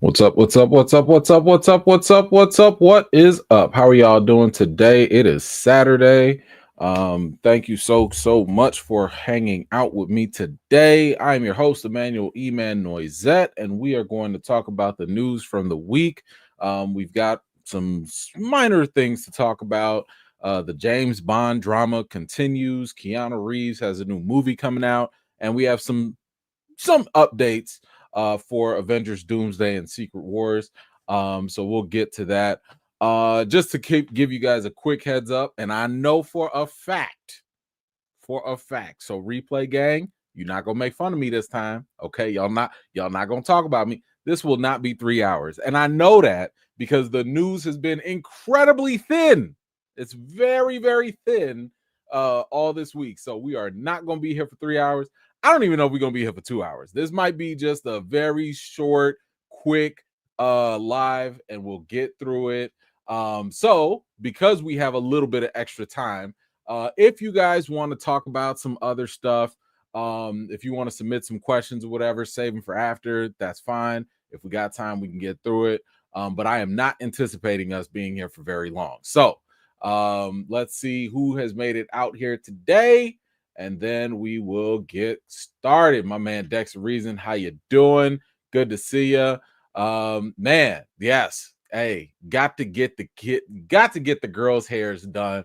What's up? What's up? What's up? What's up? What's up? What's up? What's up? What is up? How are y'all doing today? It is Saturday. Thank you so much for hanging out with me today. I'm your host, Emmanuel Eman Noisette, and we are going to talk about the news from the week. We've got some minor things to talk about. The James Bond drama continues. Keanu Reeves has a new movie coming out, and we have some updates for Avengers Doomsday and Secret Wars. So we'll get to that. Just to give you guys a quick heads up, and I know for a fact, so replay gang, you're not gonna make fun of me this time. Okay, y'all not gonna talk about me. This will not be 3 hours. And I know that because the news has been incredibly thin. It's very thin all this week. So we are not gonna be here for 3 hours. I don't even know if we're gonna be here for 2 hours. This might be just a very short, quick live, and we'll get through it. So because we have a little bit of extra time, if you guys want to talk about some other stuff, if you want to submit some questions or whatever, save them for after, that's fine. If we got time, we can get through it. But I am not anticipating us being here for very long. So let's see who has made it out here today, and then we will get started. My man Dexter Reason, how you doing? Good to see you. Man, yes. Hey, got to get the girls' hairs done.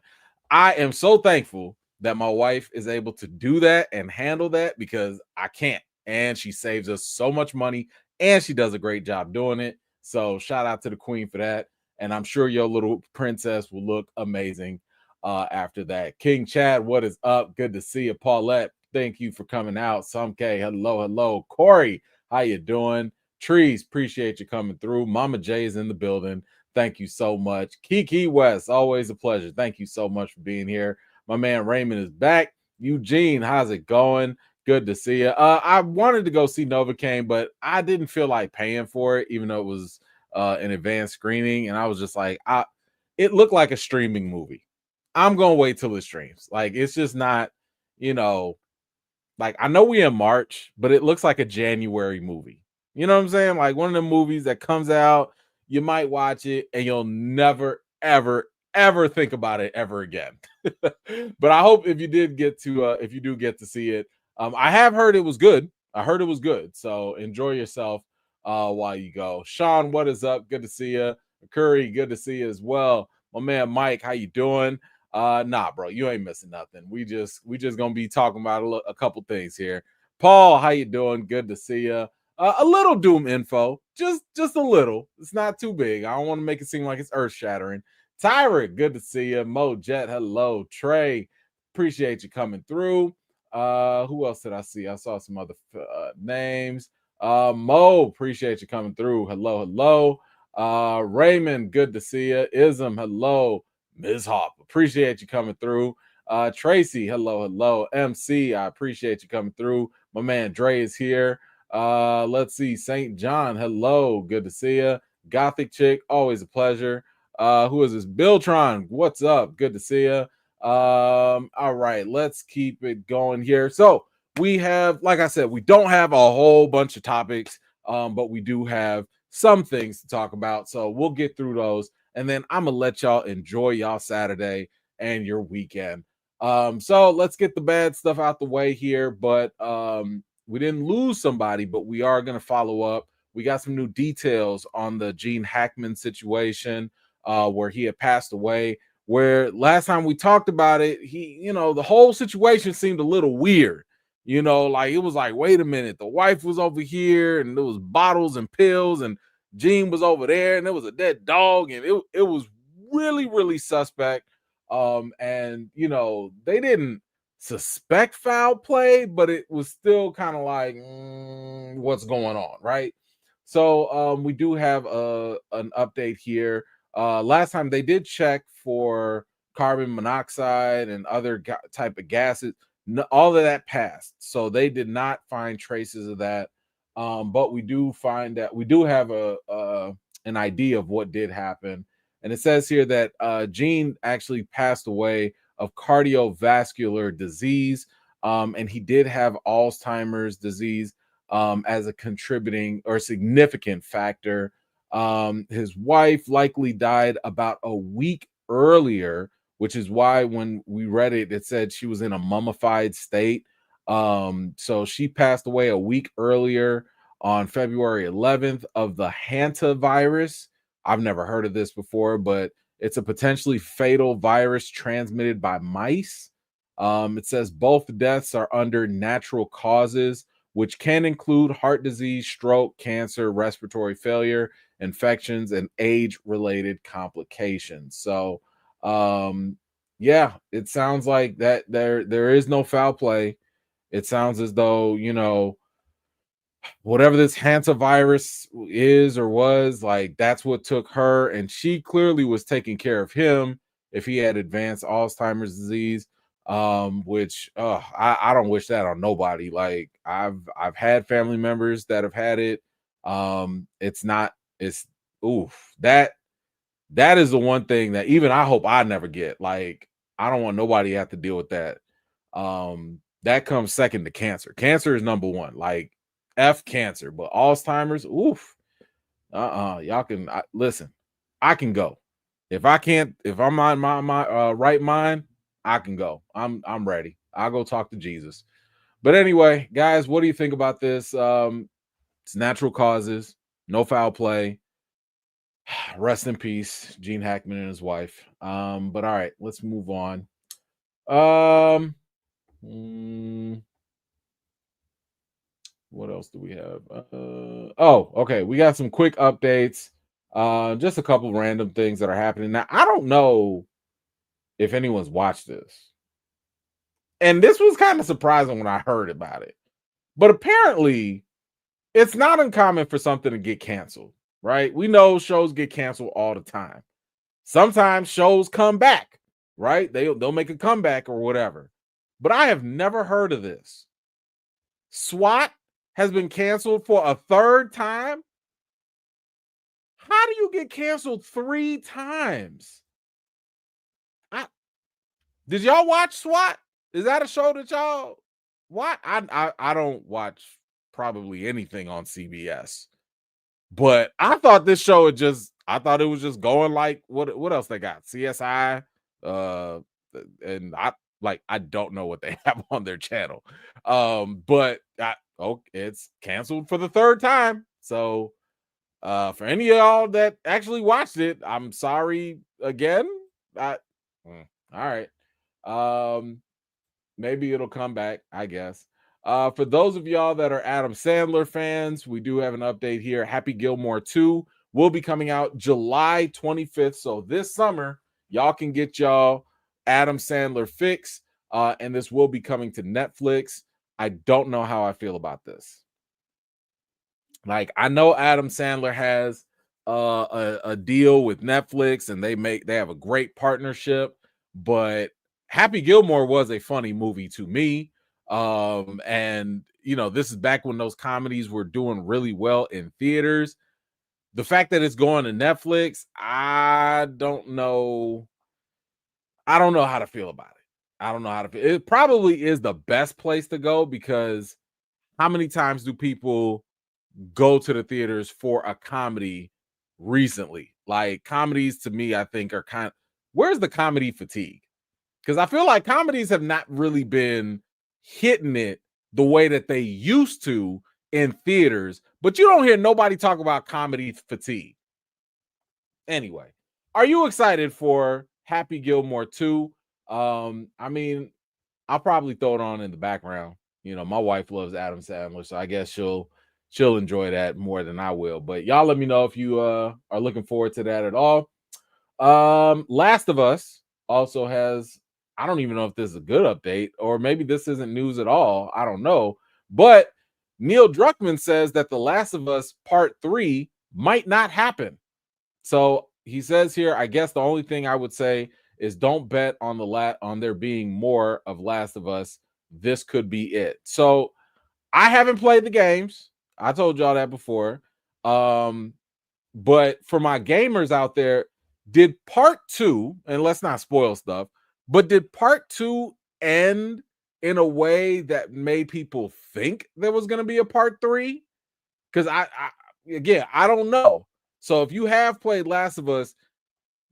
I am so thankful that my wife is able to do that and handle that because I can't. And she saves us so much money and she does a great job doing it. So shout out to the queen for that. And I'm sure your little princess will look amazing after that. King Chad, what is up? Good to see you. Paulette, thank you for coming out. Some K, hello. Corey, how you doing? Trees, appreciate you coming through. Mama J is in the building. Thank you so much. Kiki West, always a pleasure. Thank you so much for being here. My man Raymond is back. Eugene, how's it going? Good to see you. I wanted to go see Novocaine, but I didn't feel like paying for it, even though it was an advanced screening. And I was just like, it looked like a streaming movie. I'm going to wait till it streams. Like, it's just not, like, I know we in March, but it looks like a January movie. You know what I'm saying? Like one of the movies that comes out, you might watch it and you'll never, ever think about it ever again. But I hope if you do get to see it, I have heard it was good. I heard it was good. So enjoy yourself while you go. Sean, what is up? Good to see you. Curry, good to see you as well. My man Mike, how you doing? Nah, bro, you ain't missing nothing. We just gonna be talking about a couple things here. Paul, how you doing? Good to see you. A little Doom info, just a little. It's not too big. I don't want to make it seem like it's earth shattering. Tyra, good to see you. Mo Jet, hello. Trey, appreciate you coming through. Who else did I see? I saw some other names. Mo, appreciate you coming through. Hello. Raymond, good to see you. Ism, hello. Ms. Hop, appreciate you coming through. Tracy, hello. MC, I appreciate you coming through. My man Dre is here. Let's see. St. John, hello. Good to see you. Gothic Chick, always a pleasure. Who is this? Billtron, what's up? Good to see you. All right, let's keep it going here. So we have, like I said, we don't have a whole bunch of topics, but we do have some things to talk about. So we'll get through those, and then I'm gonna let y'all enjoy y'all Saturday and your weekend. So let's get the bad stuff out the way here, but we didn't lose somebody, but we are going to follow up. We got some new details on the Gene Hackman situation where he had passed away. Where last time we talked about it, the whole situation seemed a little weird. Like it was like, wait a minute, the wife was over here and there was bottles and pills, and Gene was over there, and there was a dead dog, and it was really suspect. And they didn't suspect foul play, but it was still kind of like what's going on, right? So we do have an update here. Last time they did check for carbon monoxide and other type of gases. All of that passed, so they did not find traces of that. But we do find that we do have an idea of what did happen, and it says here that Gene actually passed away of cardiovascular disease, and he did have Alzheimer's disease. as a contributing or significant factor. His wife likely died about a week earlier, which is why when we read it, it said she was in a mummified state. So she passed away a week earlier on February 11th of the hantavirus. I've never heard of this before, but it's a potentially fatal virus transmitted by mice. It says both deaths are under natural causes, which can include heart disease, stroke, cancer, respiratory failure, infections, and age-related complications. So, yeah, it sounds like that there is no foul play. It sounds as though, whatever this hantavirus is or was, like, that's what took her, and she clearly was taking care of him if he had advanced Alzheimer's disease, which I don't wish that on nobody. Like, I've had family members that have had it. It's not it's oof, that is the one thing that even I hope I never get. Like, I don't want nobody to have to deal with that. That comes second to cancer. Cancer is number one. Like, F cancer, but Alzheimer's, oof. Y'all can listen. I can go. If I'm on my right mind, I can go. I'm ready. I'll go talk to Jesus. But anyway, guys, what do you think about this? It's natural causes, no foul play. Rest in peace, Gene Hackman and his wife. But all right, let's move on. What else do we have? Okay. We got some quick updates. Just a couple random things that are happening. Now, I don't know if anyone's watched this. And this was kind of surprising when I heard about it. But apparently, it's not uncommon for something to get canceled, right? We know shows get canceled all the time. Sometimes shows come back, right? They'll make a comeback or whatever. But I have never heard of this. SWAT has been canceled for a third time. How do you get canceled 3 times? Did y'all watch SWAT? Is that a show that y'all watch? I don't watch probably anything on CBS. But I thought this show I thought it was just going like what else they got? CSI, and I don't know what they have on their channel. But it's canceled for the third time. So for any of y'all that actually watched it, I'm sorry again. All right. Maybe it'll come back, I guess. For those of y'all that are Adam Sandler fans, we do have an update here. Happy Gilmore 2 will be coming out July 25th. So this summer, y'all can get y'all Adam Sandler fix. And this will be coming to Netflix. I don't know how I feel about this. Like, I know Adam Sandler has a deal with Netflix and they have a great partnership, but Happy Gilmore was a funny movie to me. And this is back when those comedies were doing really well in theaters. The fact that it's going to Netflix, I don't know how to feel about it. I don't know how to feel. It probably is the best place to go, because how many times do people go to the theaters for a comedy recently? Like, comedies to me, I think, are where's the comedy fatigue? Because I feel like comedies have not really been hitting it the way that they used to in theaters, but you don't hear nobody talk about comedy fatigue. Anyway, are you excited for Happy Gilmore 2? I mean, I'll probably throw it on in the background. My wife loves Adam Sandler, so I guess she'll enjoy that more than I will. But y'all let me know if you are looking forward to that at all. Last of Us also has, I don't even know if this is a good update, or maybe this isn't news at all. I don't know. But Neil Druckmann says that The Last of Us Part 3 might not happen. So he says here, I guess the only thing I would say is don't bet on on there being more of Last of Us. This could be it. So I haven't played the games. I told y'all that before. But for my gamers out there, did part 2, and let's not spoil stuff, but did part 2 end in a way that made people think there was going to be a part 3. Because again, I don't know. So if you have played Last of Us,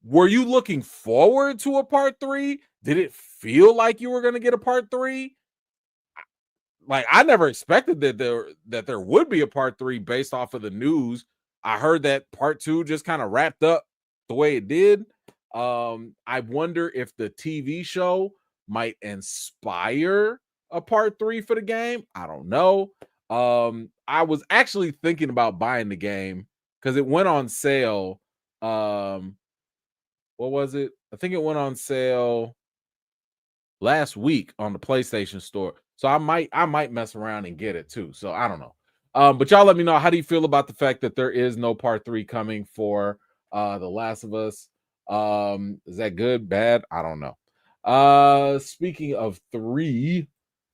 were you looking forward to a part 3? Did it feel like you were going to get a part 3? Like, I never expected that there would be a part 3 based off of the news. I heard that part 2 just kind of wrapped up the way it did. I wonder if the TV show might inspire a part 3 for the game. I don't know. I was actually thinking about buying the game because it went on sale. What was it? I think it went on sale last week on the PlayStation Store. So I might mess around and get it too. So I don't know. But y'all let me know, how do you feel about the fact that there is no part 3 coming for The Last of Us? Is that good, bad? I don't know. Speaking of 3,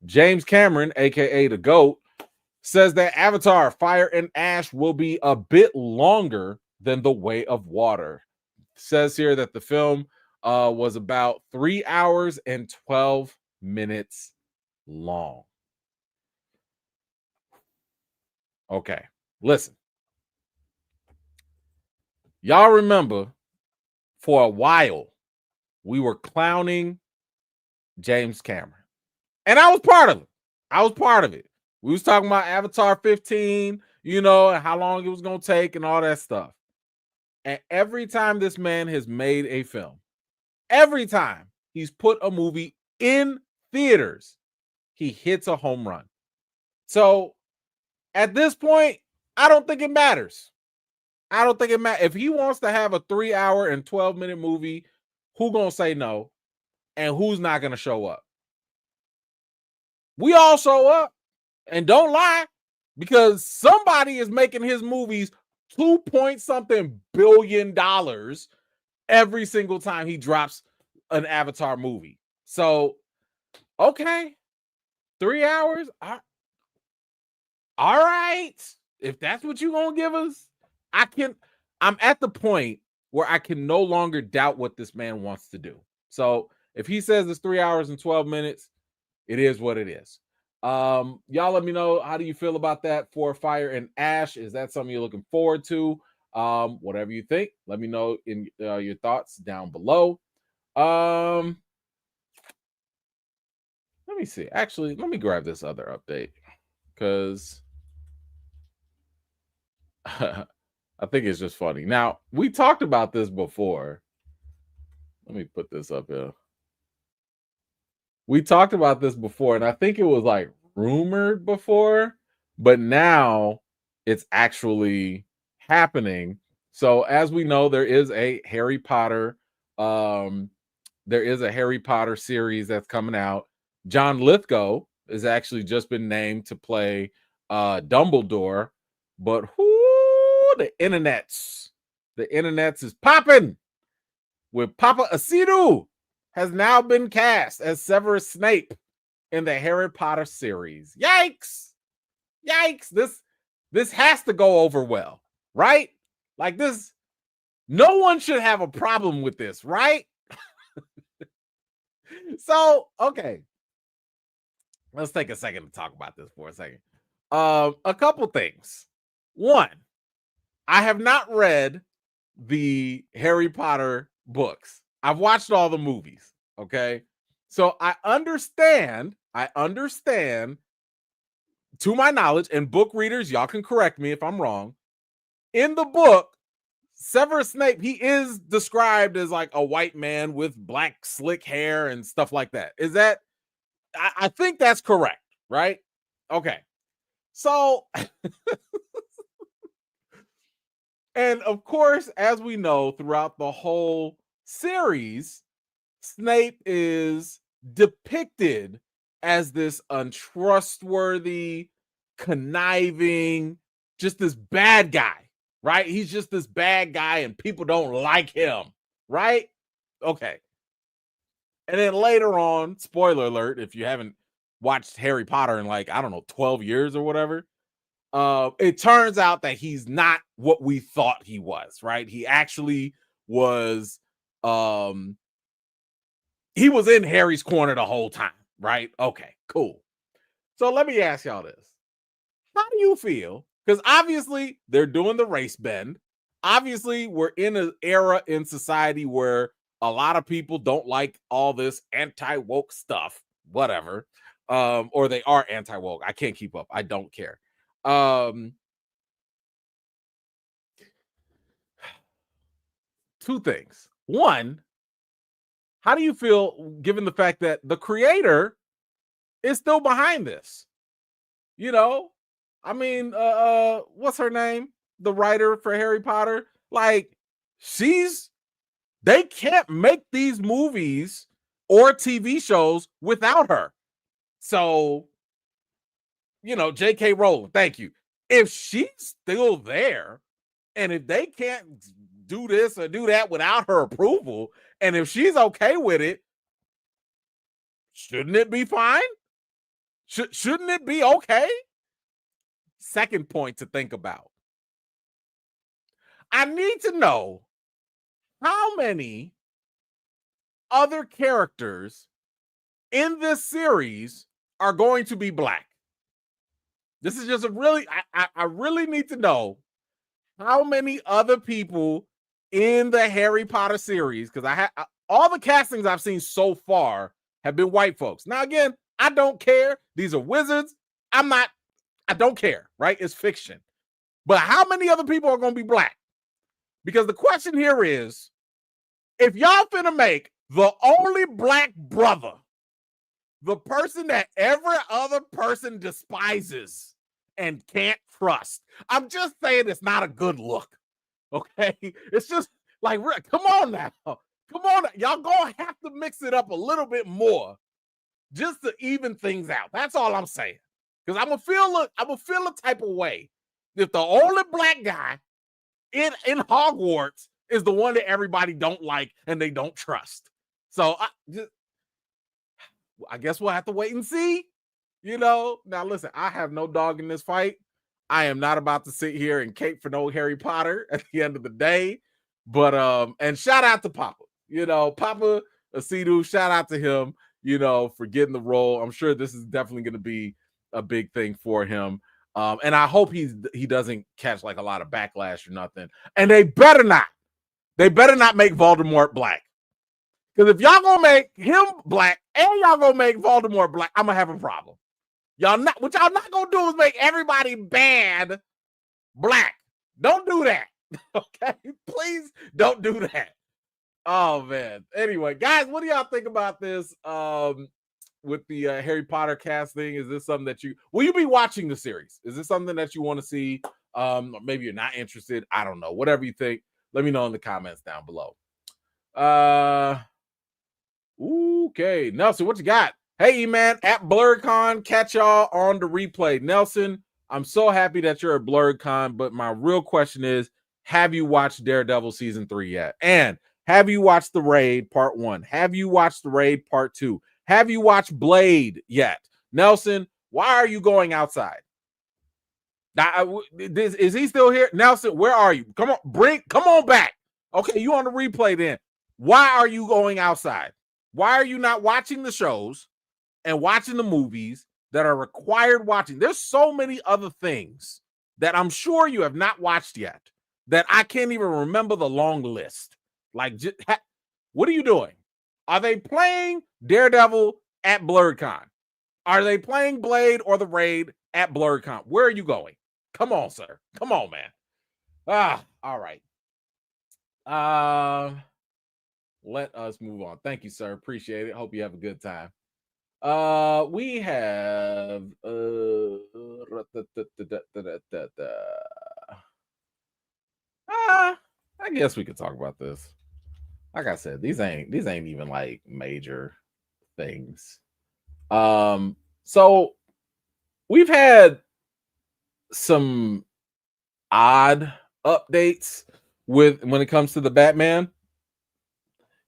James Cameron, aka the GOAT, says that Avatar Fire and Ash will be a bit longer than The Way of Water. Says here that the film was about 3 hours and 12 minutes long. Okay, listen. Y'all remember for a while we were clowning James Cameron. And I was part of it. We was talking about Avatar 15, and how long it was going to take and all that stuff. And every time this man has made a film, every time he's put a movie in theaters, he hits a home run. So at this point, I don't think it matters. If he wants to have a 3 hour and 12-minute movie, who gonna say no? And who's not gonna show up? We all show up, and don't lie, because somebody is making his movies $2-point-something billion every single time he drops an Avatar movie. So, okay, 3 hours. All right. If that's what you're going to give us, I'm at the point where I can no longer doubt what this man wants to do. So if he says it's 3 hours and 12 minutes, it is what it is. Y'all let me know, how do you feel about that for Fire and Ash? Is that something you're looking forward to? Whatever you think, let me know in your thoughts down below. Let me see. Actually, let me grab this other update because I think it's just funny. Now, we talked about this before. Let me put this up here. We talked about this before, and I think it was like rumored before, but now it's actually happening. So, as we know, there is a Harry Potter series that's coming out. John Lithgow has actually just been named to play Dumbledore, but the internets is popping with Papa Asidu has now been cast as Severus Snape in the Harry Potter series. Yikes! This has to go over well, right? Like this, no one should have a problem with this, right? So, okay. Let's take a second to talk about this for a second. A couple things. One, I have not read the Harry Potter books. I've watched all the movies, okay? So I understand, to my knowledge, and book readers, y'all can correct me if I'm wrong. In the book, Severus Snape, he is described as like a white man with black slick hair and stuff like that. Is that, I think that's correct, right? Okay. So, and of course, as we know, throughout the whole series, Snape is depicted as this untrustworthy, conniving, just this bad guy, right? He's just this bad guy and people don't like him, right? Okay. And then later on, spoiler alert, if you haven't watched Harry Potter in like, I don't know, 12 years or whatever, it turns out that he's not what we thought he was, right? He actually was he was in Harry's corner the whole time, right? Okay, cool. So let me ask y'all this. How do you feel? Because obviously they're doing the race bend. Obviously, we're in an era in society where a lot of people don't like all this anti-woke stuff, whatever. Or they are anti-woke. I can't keep up. I don't care. Two things. One, how do you feel given the fact that the creator is still behind this? You know, I mean, what's her name? The writer for Harry Potter. Like, they can't make these movies or TV shows without her. So, J.K. Rowling, thank you. If she's still there, and if they can't do this or do that without her approval, and if she's okay with it, shouldn't it be fine? Shouldn't it be okay? Second point to think about. I need to know how many other characters in this series are going to be black. This is just I really need to know how many other people in the Harry Potter series, because all the castings I've seen so far have been white folks. Now, again, I don't care. These are wizards. I don't care, right? It's fiction. But how many other people are going to be black? Because the question here is, if y'all finna make the only black brother the person that every other person despises and can't trust, I'm just saying it's not a good look. Okay? It's just like, come on now. Come on. Y'all gonna have to mix it up a little bit more just to even things out. That's all I'm saying. Because I'm gonna feel a type of way if the only black guy in Hogwarts is the one that everybody don't like and they don't trust. So I guess we'll have to wait and see. Now listen, I have no dog in this fight. I am not about to sit here and cape for no Harry Potter at the end of the day. But and shout out to Papa. Papa Asidu, shout out to him, for getting the role. I'm sure this is definitely going to be a big thing for him. And I hope he doesn't catch like a lot of backlash or nothing. And they better not make Voldemort black. Because if y'all gonna make him black and y'all gonna make Voldemort black, I'm gonna have a problem. What y'all not gonna do is make everybody bad black. Don't do that. Okay? Please don't do that. Oh man. Anyway, guys, what do y'all think about this? With the Harry Potter casting? Is this something that will you be watching the series? Is this something that you want to see? Maybe you're not interested. I don't know. Whatever you think, let me know in the comments down below. Okay, Nelson, what you got? Hey, man, at BlurredCon, catch y'all on the replay. Nelson, I'm so happy that you're at BlurredCon, but my real question is, have you watched Daredevil season 3 yet? And have you watched The Raid Part 1? Have you watched The Raid Part 2? Have you watched Blade yet? Nelson, why are you going outside? Now, is he still here? Nelson, where are you? Come on back. Okay, you on the replay then. Why are you going outside? Why are you not watching the shows and watching the movies that are required watching? There's so many other things that I'm sure you have not watched yet that I can't even remember the long list. Like, what are you doing? Are they playing Daredevil at BlurredCon? Are they playing Blade or The Raid at BlurredCon? Where are you going? Come on, sir. Come on, man. All right. Let us move on. Thank you, sir. Appreciate it. Hope you have a good time. We have I guess we could talk about this. Like I said, these ain't even like major things. So we've had some odd updates when it comes to the Batman.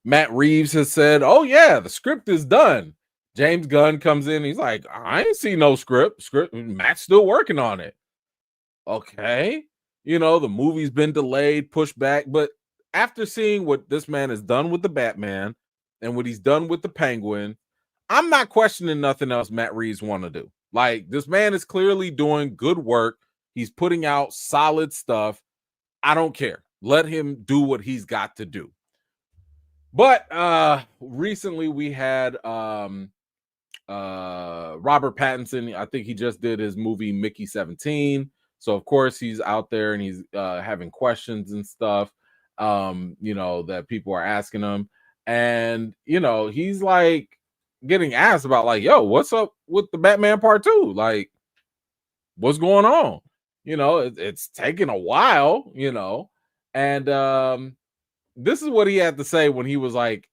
Matt Reeves has said, "Oh yeah, the script is done." James Gunn comes in, he's like, "I ain't see no script. Matt's still working on it." Okay, the movie's been delayed, pushed back, but after seeing what this man has done with the Batman and what he's done with the Penguin, I'm not questioning nothing else Matt Reeves want to do. Like, this man is clearly doing good work. He's putting out solid stuff. I don't care. Let him do what he's got to do. But recently we had Robert Pattinson. I think he just did his movie Mickey 17. So of course he's out there and he's having questions and stuff, that people are asking him. And he's like getting asked about, like, yo, what's up with the Batman Part 2? Like, what's going on? It's taking a while, and this is what he had to say when he was like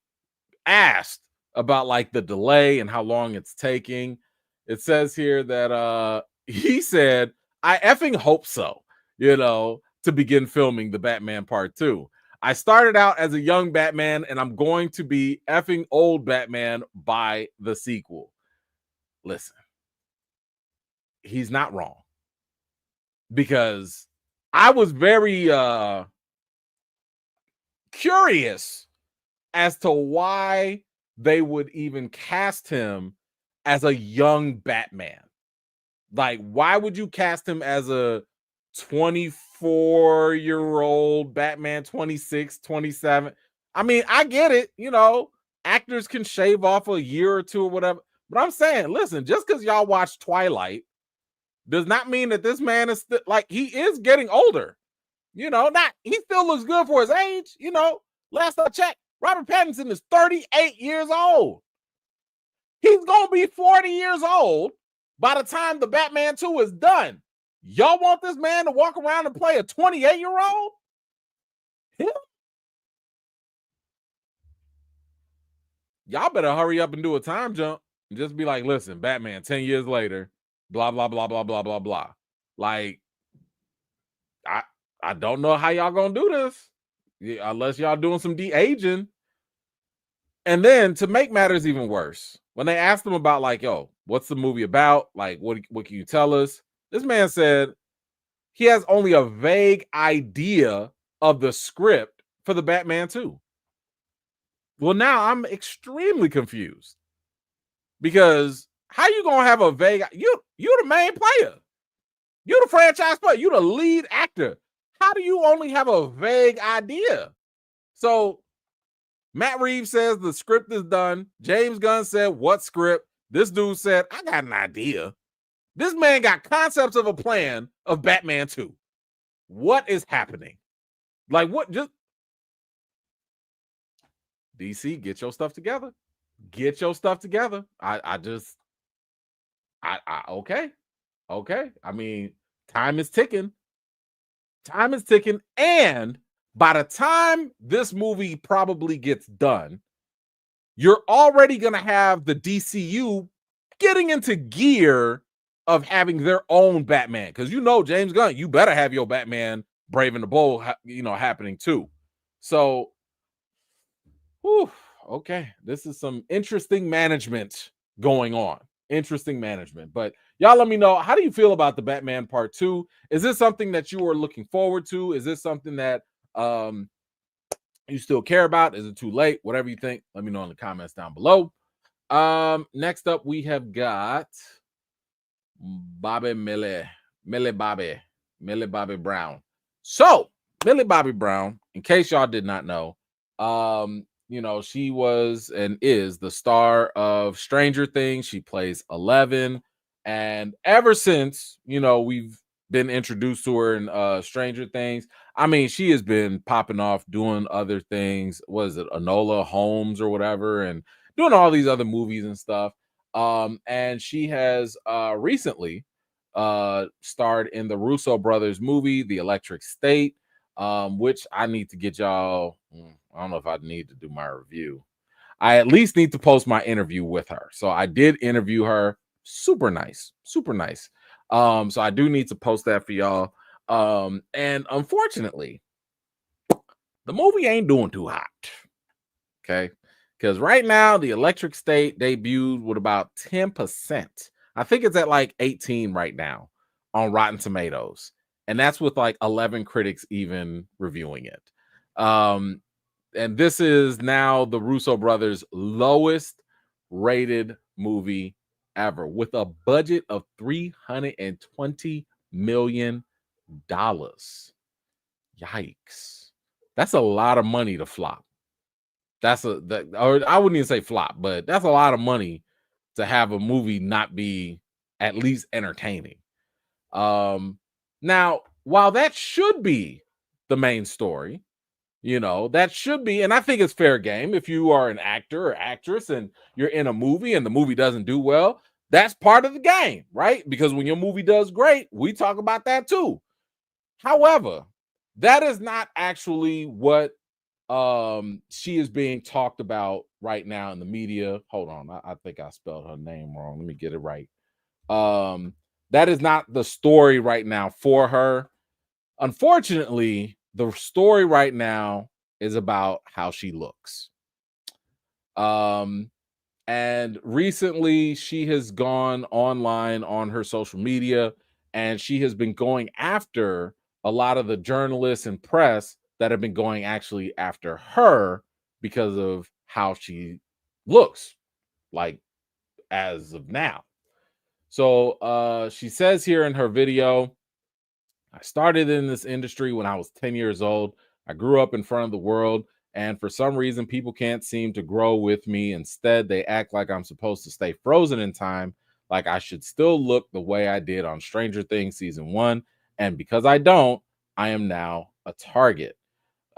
asked about like the delay and how long it's taking. It says here that he said, I effing hope so, to begin filming the Batman Part 2. I started out as a young Batman and I'm going to be effing old Batman by the sequel. Listen, he's not wrong, because I was very curious as to why they would even cast him as a young Batman. Like, why would you cast him as a 24-year-old Batman, 26, 27? I mean, I get it. Actors can shave off a year or two or whatever. But I'm saying, listen, just because y'all watch Twilight does not mean that this man is like, he is getting older. He still looks good for his age. Last I checked, Robert Pattinson is 38 years old. He's gonna be 40 years old by the time the Batman 2 is done. Y'all want this man to walk around and play a 28-year-old? Y'all better hurry up and do a time jump and just be like, listen, Batman 10 years later, blah, blah, blah, blah, blah, blah, blah. Like, I don't know how y'all gonna do this, unless y'all doing some de-aging. And then, to make matters even worse, when they asked him about, like, yo, what's the movie about? Like, what can you tell us? This man said he has only a vague idea of the script for the Batman 2. Well, now I'm extremely confused, because how you gonna have a vague? You the main player. You the franchise player. You the lead actor. How do you only have a vague idea? So Matt Reeves says the script is done. James Gunn said, what script? This dude said, I got an idea. This man got concepts of a plan of Batman 2. What is happening? Like, what? Just DC, get your stuff together. Get your stuff together. Okay. I mean, time is ticking. Time is ticking. And by the time this movie probably gets done, you're already going to have the DCU getting into gear of having their own Batman. Because James Gunn, you better have your Batman Brave and the Bold, happening too. So, okay. This is some interesting management going on. Interesting management. But y'all let me know, how do you feel about the Batman Part 2? Is this something that you are looking forward to? Is this something that you still care about? Is it too late? Whatever you think, let me know in the comments down below. Next up, we have got Millie Bobby Brown. So Millie Bobby Brown, in case y'all did not know, she was and is the star of Stranger Things. She plays 11, and ever since we've been introduced to her in Stranger Things, I mean, she has been popping off doing other things. Was it Enola Holmes or whatever, and doing all these other movies and stuff. And she has recently starred in the Russo brothers movie, The Electric State, which I need to get y'all. I don't know if I need to do my review. I at least need to post my interview with her. So I did interview her. Super nice. Super nice. So I do need to post that for y'all. And unfortunately, the movie ain't doing too hot. Okay. Because right now, The Electric State debuted with about 10%. I think it's at like 18 right now on Rotten Tomatoes. And that's with like 11 critics even reviewing it. And this is now the Russo brothers' lowest rated movie ever with a budget of $320 million. Yikes. That's a lot of money to flop. Or I wouldn't even say flop, but that's a lot of money to have a movie not be at least entertaining. Now, while that should be the main story, that should be, and I think it's fair game if you are an actor or actress and you're in a movie and the movie doesn't do well, that's part of the game, right? Because when your movie does great, we talk about that too. However, that is not actually what she is being talked about right now in the media. Hold on, I think I spelled her name wrong. Let me get it right. That is not the story right now for her. Unfortunately, the story right now is about how she looks. And recently she has gone online on her social media and she has been going after a lot of the journalists and press that have been going actually after her because of how she looks like as of now. So she says here in her video, I started in this industry when I was 10 years old. I grew up in front of the world, and for some reason, people can't seem to grow with me. Instead, they act like I'm supposed to stay frozen in time, like I should still look the way I did on Stranger Things season 1. And because I don't, I am now a target.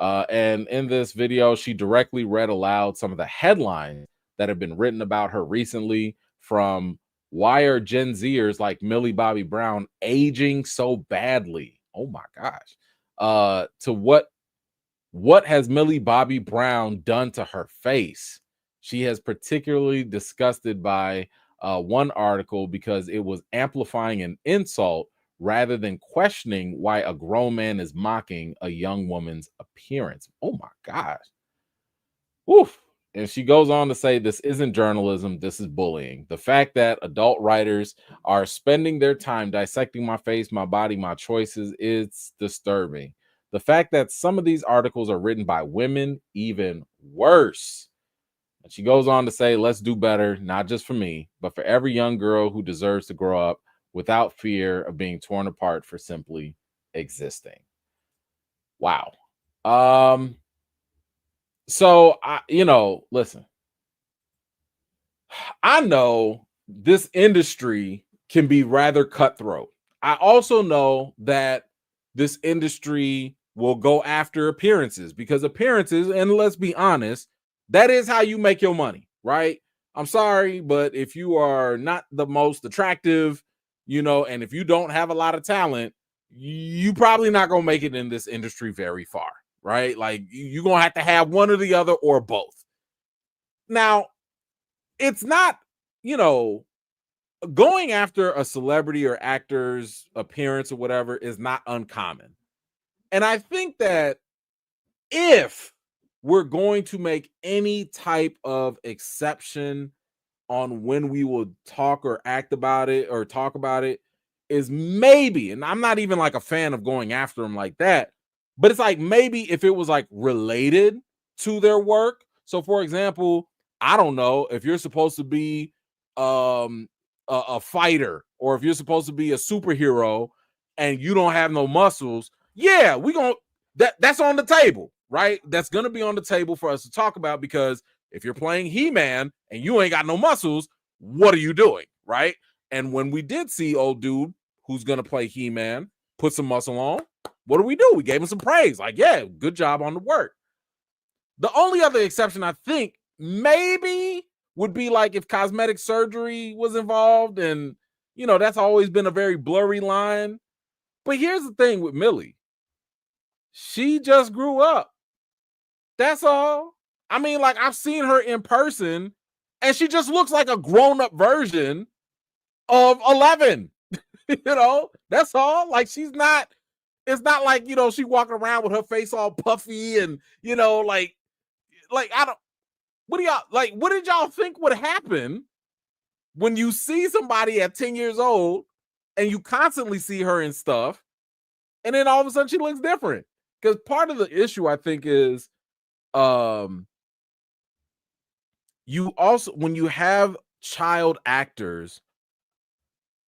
And in this video, she directly read aloud some of the headlines that have been written about her recently, from why are Gen Zers like Millie Bobby Brown aging so badly? Oh my gosh. To what has Millie Bobby Brown done to her face? She has particularly disgusted by one article because it was amplifying an insult rather than questioning why a grown man is mocking a young woman's appearance. Oh my gosh. Oof. And she goes on to say, this isn't journalism, this is bullying. The fact that adult writers are spending their time dissecting my face, my body, my choices, is disturbing. The fact that some of these articles are written by women, even worse. And she goes on to say, let's do better, not just for me, but for every young girl who deserves to grow up without fear of being torn apart for simply existing. Wow. So listen, I know this industry can be rather cutthroat. I also know that this industry will go after appearances, because appearances, and let's be honest, that is how you make your money, right? I'm sorry, but if you are not the most attractive, and if you don't have a lot of talent, you probably not going to make it in this industry very far, right? Like you're going to have one or the other or both. Now, it's not, going after a celebrity or actor's appearance or whatever is not uncommon. And I think that if we're going to make any type of exception on when we will talk or act about it or talk about it, is maybe, and I'm not even like a fan of going after them like that, but it's like maybe if it was like related to their work. So for example, I don't know, if you're supposed to be a fighter, or if you're supposed to be a superhero and you don't have no muscles, yeah, that's on the table, right? That's gonna be on the table for us to talk about, because if you're playing He-Man and you ain't got no muscles, what are you doing, right? And when we did see old dude who's gonna play He-Man put some muscle on, what do? We gave him some praise, like, yeah, good job on the work. The only other exception I think maybe would be like if cosmetic surgery was involved, and that's always been a very blurry line. But here's the thing with Millie. She just grew up. That's all. I mean, like, I've seen her in person and she just looks like a grown-up version of 11. That's all. Like, it's not like, she walking around with her face all puffy and, like I don't, what did y'all think would happen when you see somebody at 10 years old and you constantly see her in stuff, and then all of a sudden she looks different? Because part of the issue, I think, is you also, when you have child actors,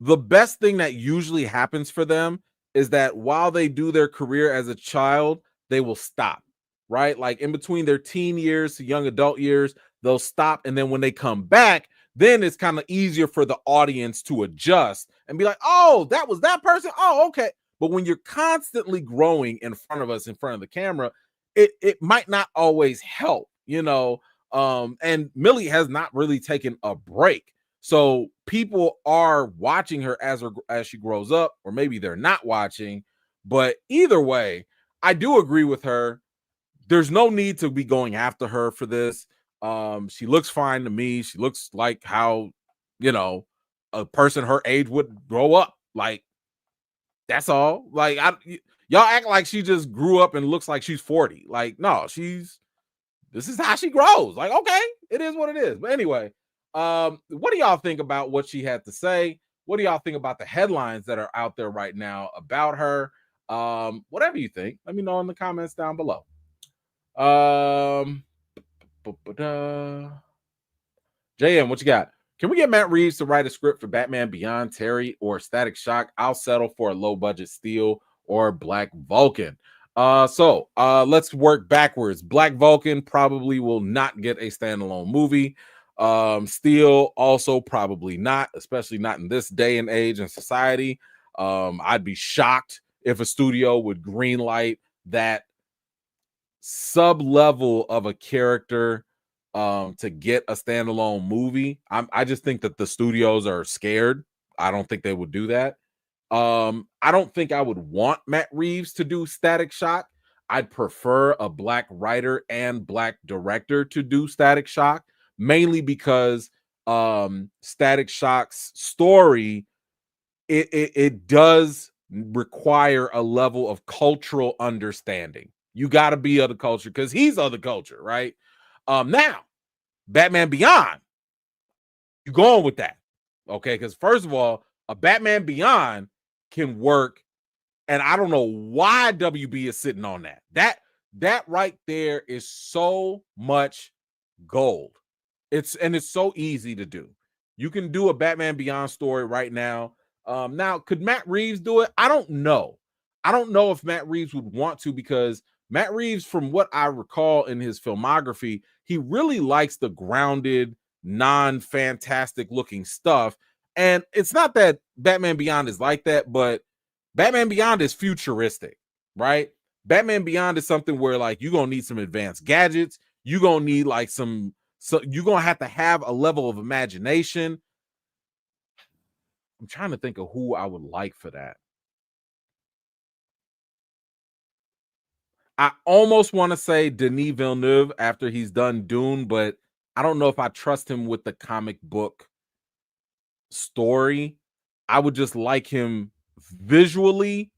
the best thing that usually happens for them is that while they do their career as a child, they will stop, right? Like in between their teen years to young adult years, they'll stop. And then when they come back, then it's kind of easier for the audience to adjust and be like, oh, that was that person. Oh, okay. But when you're constantly growing in front of us, in front of the camera, it might not always help, you know. And Millie has not really taken a break. So people are watching her as she grows up, or maybe they're not watching. But either way, I do agree with her. There's no need to be going after her for this. She looks fine to me. She looks like how, you know, a person her age would grow up. Like, that's all. Like, y'all act like she just grew up and looks like she's 40. Like, no, this is how she grows. Like, okay, it is what it is. But anyway, what do y'all think about what she had to say? What do y'all think about the headlines that are out there right now about her? Whatever you think, let me know in the comments down below. JM, what you got? Can we get Matt Reeves to write a script for Batman Beyond, Terry, or Static Shock? I'll settle for a low budget Steel or Black Vulcan. So let's work backwards. Black Vulcan probably will not get a standalone movie. Steel also probably not, especially not in this day and age and society. I'd be shocked if a studio would greenlight that sub level of a character to get a standalone movie. I just think that the studios are scared. I don't think they would do that. I don't think I would want Matt Reeves to do Static Shock. I'd prefer a black writer and black director to do Static Shock, mainly because Static Shock's story it does require a level of cultural understanding. You got to be of the culture because he's of the culture, right? Now, Batman Beyond, you going with that, okay? Because first of all, a Batman Beyond can work, and I don't know why WB is sitting on that. That right there is so much gold. It's so easy to do. You can do a Batman Beyond story right now. Now, could Matt Reeves do it? I don't know. I don't know if Matt Reeves would want to, because Matt Reeves, from what I recall in his filmography, he really likes the grounded, non-fantastic looking stuff. And it's not that Batman Beyond is like that, but Batman Beyond is futuristic, right? Batman Beyond is something where like you're gonna need some advanced gadgets, you're gonna need like so you're gonna have to have a level of imagination. I'm trying to think of who I would like for that. I almost want to say Denis Villeneuve after he's done Dune, but I don't know if I trust him with the comic book story. I would just like him visually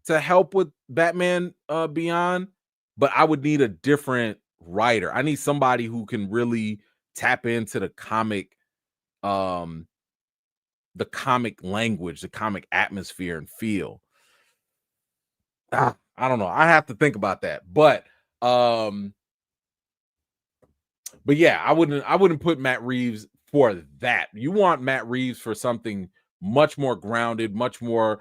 to help with Batman Beyond, but I would need a different writer. I need somebody who can really tap into the comic language, the comic atmosphere and feel. I don't know. I have to think about that. But yeah, I wouldn't put Matt Reeves for that. You want Matt Reeves for something much more grounded, much more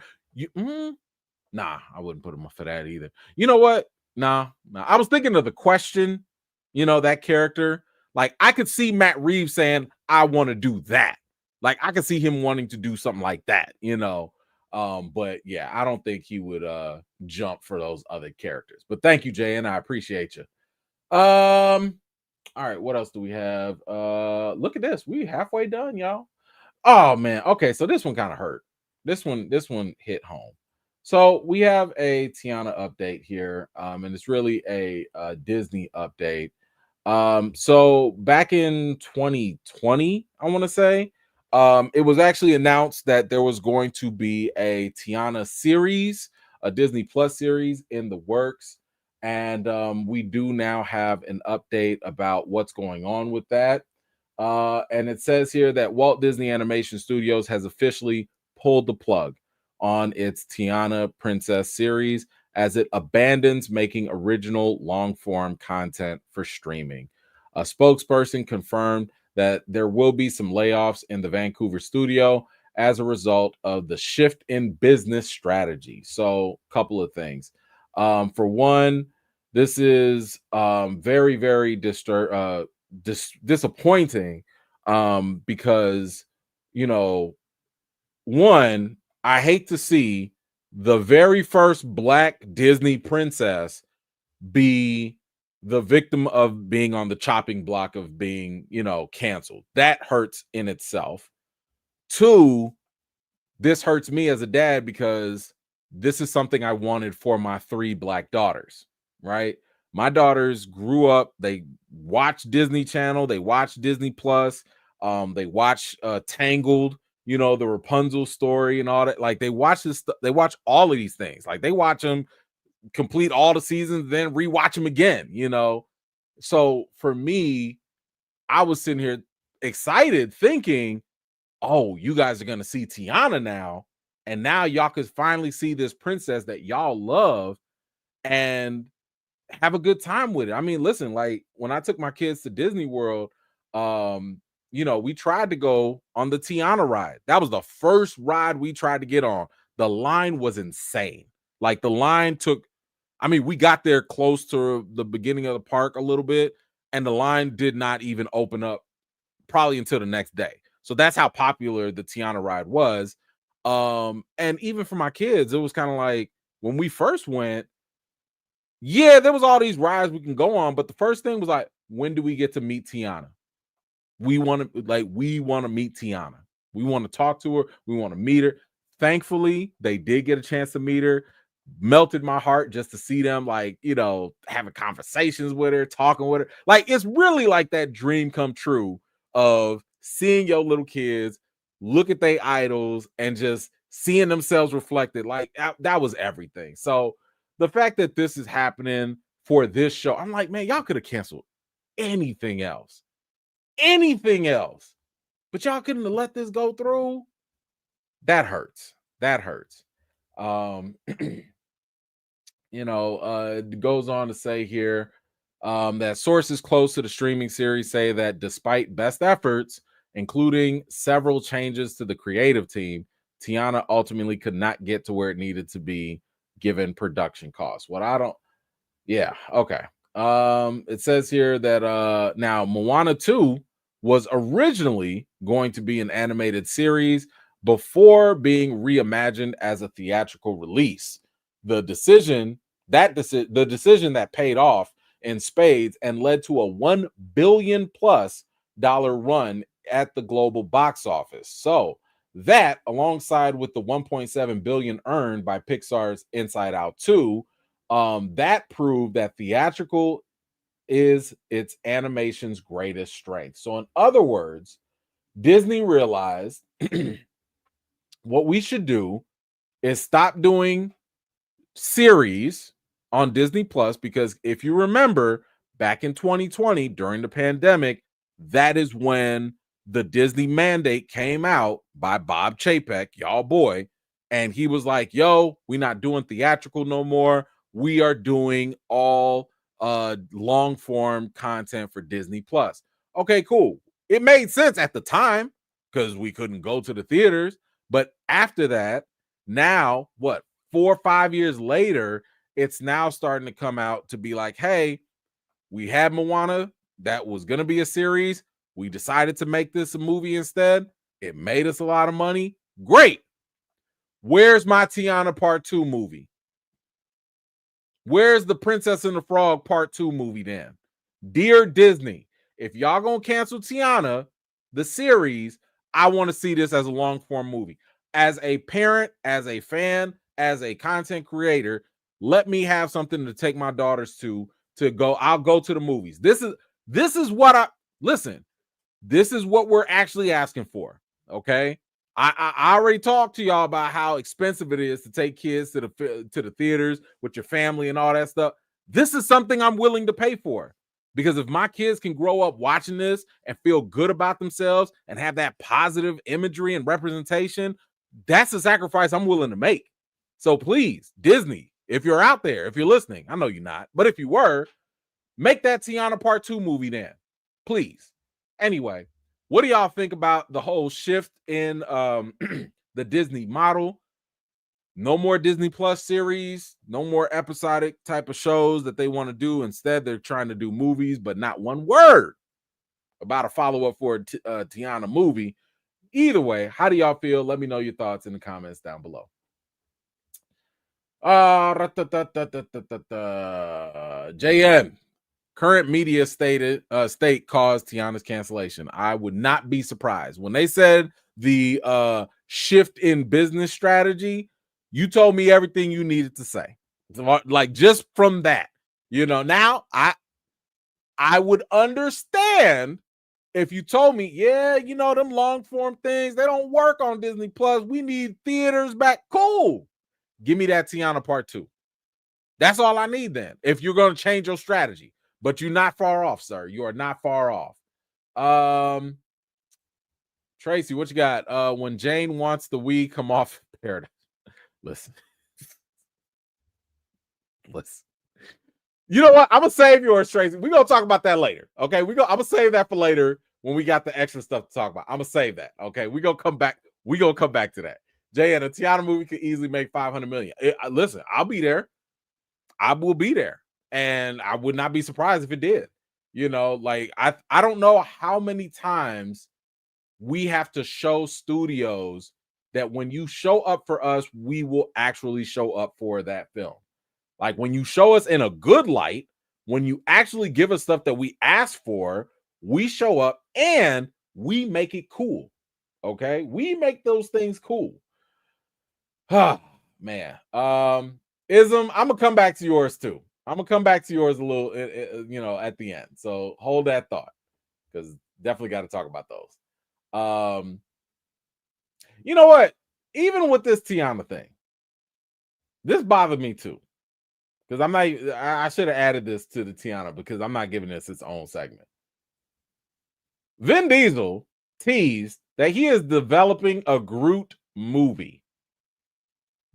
nah, I wouldn't put him for that either. You know what? Nah. I was thinking of The Question, that character. Like, I could see Matt Reeves saying, I want to do that. Like, I could see him wanting to do something like that, but yeah, I don't think he would jump for those other characters. But thank you, Jay, and I appreciate you. All right, what else do we have? Look at this. We halfway done, y'all. Oh man. Okay, so this one kind of hurt. This one hit home. So we have a Tiana update here, and it's really a Disney update. So back in 2020, I want to say, it was actually announced that there was going to be a Tiana series, a Disney Plus series in the works, and we do now have an update about what's going on with that. And it says here that Walt Disney Animation Studios has officially pulled the plug on its Tiana Princess series as it abandons making original long-form content for streaming. A spokesperson confirmed that there will be some layoffs in the Vancouver studio as a result of the shift in business strategy. So, a couple of things. For one, this is very, very disappointing because, you know, one, I hate to see the very first Black Disney princess be the victim of being on the chopping block of being, canceled. That hurts in itself. Two, this hurts me as a dad because this is something I wanted for my 3 Black daughters, right? My daughters grew up, they watch Disney Channel, they watch Disney Plus, they watch Tangled, the Rapunzel story and all that. Like they watch this they watch all of these things. Like they watch them complete all the seasons, then rewatch them again. So for me, I was sitting here excited thinking, oh, you guys are going to see Tiana now. And now y'all could finally see this princess that y'all love and have a good time with it. I mean, listen, like when I took my kids to Disney World, we tried to go on the Tiana ride. That was the first ride we tried to get on. The line was insane. Like the line we got there close to the beginning of the park a little bit, and the line did not even open up probably until the next day. So that's how popular the Tiana ride was. And even for my kids, it was kind of like when we first went, yeah, there was all these rides we can go on, but the first thing was like, when do we get to meet Tiana? We want to meet Tiana. We want to talk to her. We want to meet her. Thankfully, they did get a chance to meet her. Melted my heart just to see them, having conversations with her, talking with her. Like, it's really like that dream come true of seeing your little kids look at their idols and just seeing themselves reflected. Like, that was everything. So the fact that this is happening for this show, I'm like, man, y'all could have canceled anything else, but y'all couldn't have let this go through. That hurts. It goes on to say here that sources close to the streaming series say that despite best efforts, including several changes to the creative team, Tiana ultimately could not get to where it needed to be given production costs. Okay. It says here that now Moana 2 was originally going to be an animated series before being reimagined as a theatrical release. The decision that paid off in spades and led to a $1 billion+ run at the global box office. So that, alongside with the $1.7 billion earned by Pixar's Inside Out 2, that proved that theatrical is its animation's greatest strength. So in other words, Disney realized what we should do is stop doing series on Disney Plus, because if you remember back in 2020 during the pandemic, that is when the Disney mandate came out by Bob Chapek, y'all boy, and he was like, yo, we're not doing theatrical no more. We are doing all long form content for Disney Plus. Okay, cool. It made sense at the time because we couldn't go to the theaters, but after that, now what, 4 or 5 years later, it's now starting to come out to be like, hey, we had Moana that was going to be a series. We decided to make this a movie instead. It made us a lot of money. Great. Where's my Tiana Part 2 movie? Where's the Princess and the Frog Part 2 movie then? Dear Disney, if y'all gonna cancel Tiana, the series, I want to see this as a long form movie. As a parent, as a fan, as a content creator, let me have something to take my daughters to go. I'll go to the movies. This is what this is what we're actually asking for. Okay. I already talked to y'all about how expensive it is to take kids to the theaters with your family and all that stuff. This is something I'm willing to pay for, because if my kids can grow up watching this and feel good about themselves and have that positive imagery and representation, that's a sacrifice I'm willing to make. So please, Disney, if you're out there, if you're listening, I know you're not, but if you were, make that Tiana Part 2 movie then, please. Anyway, What do y'all think about the whole shift in the Disney model? No more Disney Plus series, no more episodic type of shows that they want to do. Instead, they're trying to do movies, but not one word about a follow-up for a Tiana movie. Either way, how do y'all feel? Let me know your thoughts in the comments down below. JN. Current media state caused Tiana's cancellation. I would not be surprised. When they said the shift in business strategy, you told me everything you needed to say. Like, just from that, now I would understand if you told me, yeah, them long form things, they don't work on Disney Plus. We need theaters back. Cool. Give me that Tiana part 2. That's all I need then. If you're going to change your strategy. But you're not far off, sir. You are not far off. Tracy, what you got? When Jane wants the Wii come off Paradise. Listen. You know what? I'm gonna save yours, Tracy. We're gonna talk about that later. Okay. I'm gonna save that for later when we got the extra stuff to talk about. I'm gonna save that. Okay. We're gonna come back. We're gonna come back to that. Jay, and a Tiana movie could easily make 500 million. Listen, I'll be there. I will be there. And I would not be surprised if it did. Like I don't know how many times we have to show studios that when you show up for us, we will actually show up for that film. Like, when you show us in a good light, when you actually give us stuff that we ask for, we show up and we make it cool. Okay, we make those things cool. Man. Ism, I'm gonna come back to yours too. I'm gonna come back to yours a little, at the end. So hold that thought, because definitely got to talk about those. You know what? Even with this Tiana thing, this bothered me too, because I should have added this to the Tiana, because I'm not giving this its own segment. Vin Diesel teased that he is developing a Groot movie.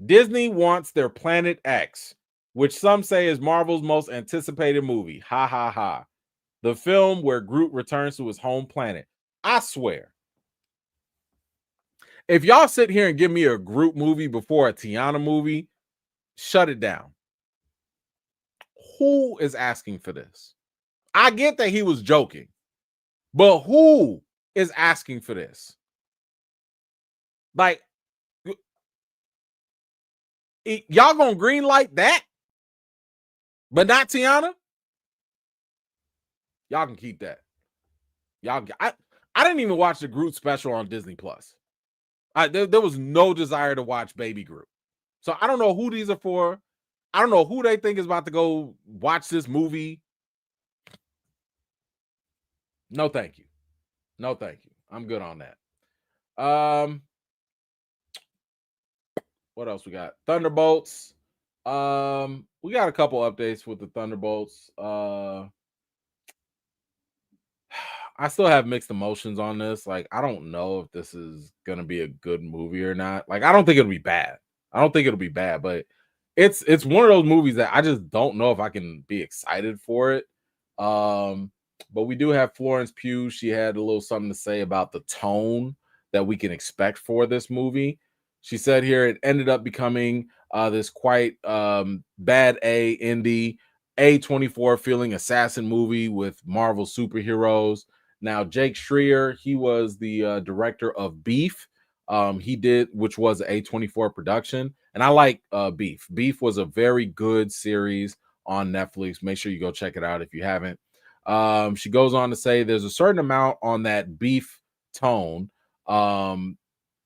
Disney wants their Planet X, which some say is Marvel's most anticipated movie. Ha ha ha. The film where Groot returns to his home planet. I swear, if y'all sit here and give me a Groot movie before a Tiana movie, shut it down. Who is asking for this? I get that he was joking, but who is asking for this? Like, y'all gonna greenlight that, but not Tiana? Y'all can keep that. I didn't even watch the Groot special on Disney Plus. There was no desire to watch Baby Groot. So I don't know who these are for. I don't know who they think is about to go watch this movie. No, thank you. No, thank you. I'm good on that. What else we got? Thunderbolts. We got a couple updates with the Thunderbolts. I still have mixed emotions on this. Like, I don't know if this is gonna be a good movie or not. Like, I don't think it'll be bad. But it's one of those movies that I just don't know if I can be excited for it. But we do have Florence Pugh. She had a little something to say about the tone that we can expect for this movie. She said here it ended up becoming this quite bad A indie A24 feeling assassin movie with Marvel superheroes. Now, Jake Schreier, he was the director of Beef. He did, which was an A24 production. And I like Beef. Beef was a very good series on Netflix. Make sure you go check it out if you haven't. She goes on to say there's a certain amount on that Beef tone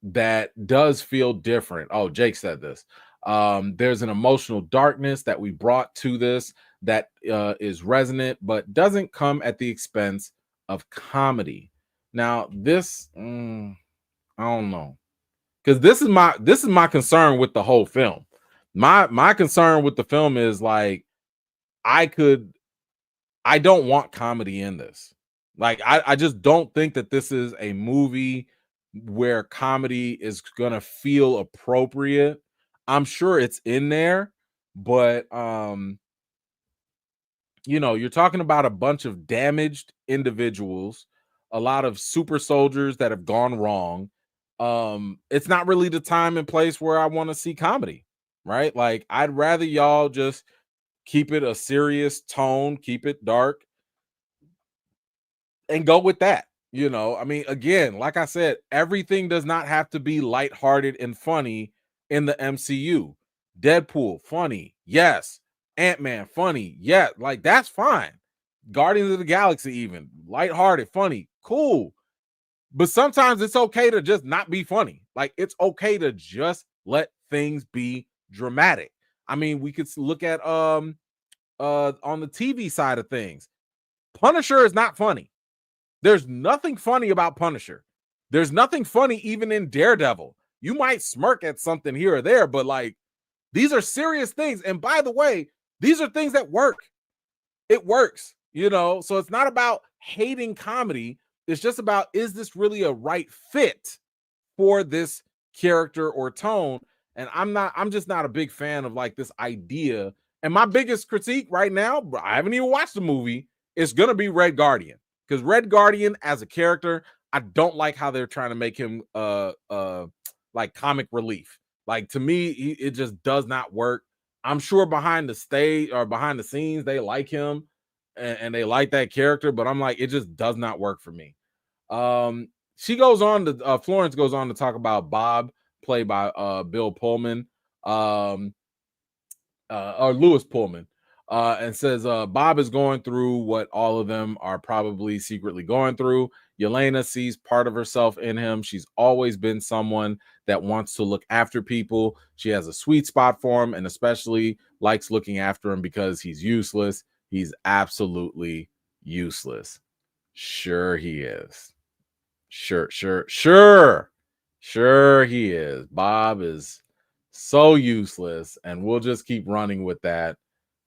that does feel different. Oh, Jake said this. There's an emotional darkness that we brought to this that is resonant, but doesn't come at the expense of comedy. Now, this I don't know, because this is my concern with the whole film. My concern with the film is, like, I don't want comedy in this. Like, I just don't think that this is a movie where comedy is gonna feel appropriate. I'm sure it's in there, but you're talking about a bunch of damaged individuals a lot of super soldiers that have gone wrong. It's not really the time and place where I want to see comedy, right? Like I'd rather y'all just keep it a serious tone, keep it dark, and go with that. I mean, again, like I said, everything does not have to be lighthearted and funny in the MCU. Deadpool, funny, yes. Ant-Man, funny, yeah. Like that's fine. Guardians of the Galaxy, even lighthearted, funny, cool. But sometimes it's okay to just not be funny. Like it's okay to just let things be dramatic. I mean, we could look at on the TV side of things. Punisher is not funny. There's nothing funny about Punisher. There's nothing funny even in Daredevil. You might smirk at something here or there, but like these are serious things. And by the way, these are things that work. It works, So it's not about hating comedy. It's just about, is this really a right fit for this character or tone? And I'm just not a big fan of like this idea. And my biggest critique right now, I haven't even watched the movie, is gonna be Red Guardian. Because Red Guardian as a character, I don't like how they're trying to make him like comic relief. Like to me, it just does not work. I'm sure behind the stage or behind the scenes, they like him and they like that character, but I'm like, it just does not work for me. She goes on to Florence goes on to talk about Bob, played by Bill Pullman, or Lewis Pullman, and says Bob is going through what all of them are probably secretly going through. Yelena sees part of herself in him. She's always been someone that wants to look after people. She has a sweet spot for him and especially likes looking after him because he's useless. He's absolutely useless. Sure he is. Sure he is. Bob is so useless, and we'll just keep running with that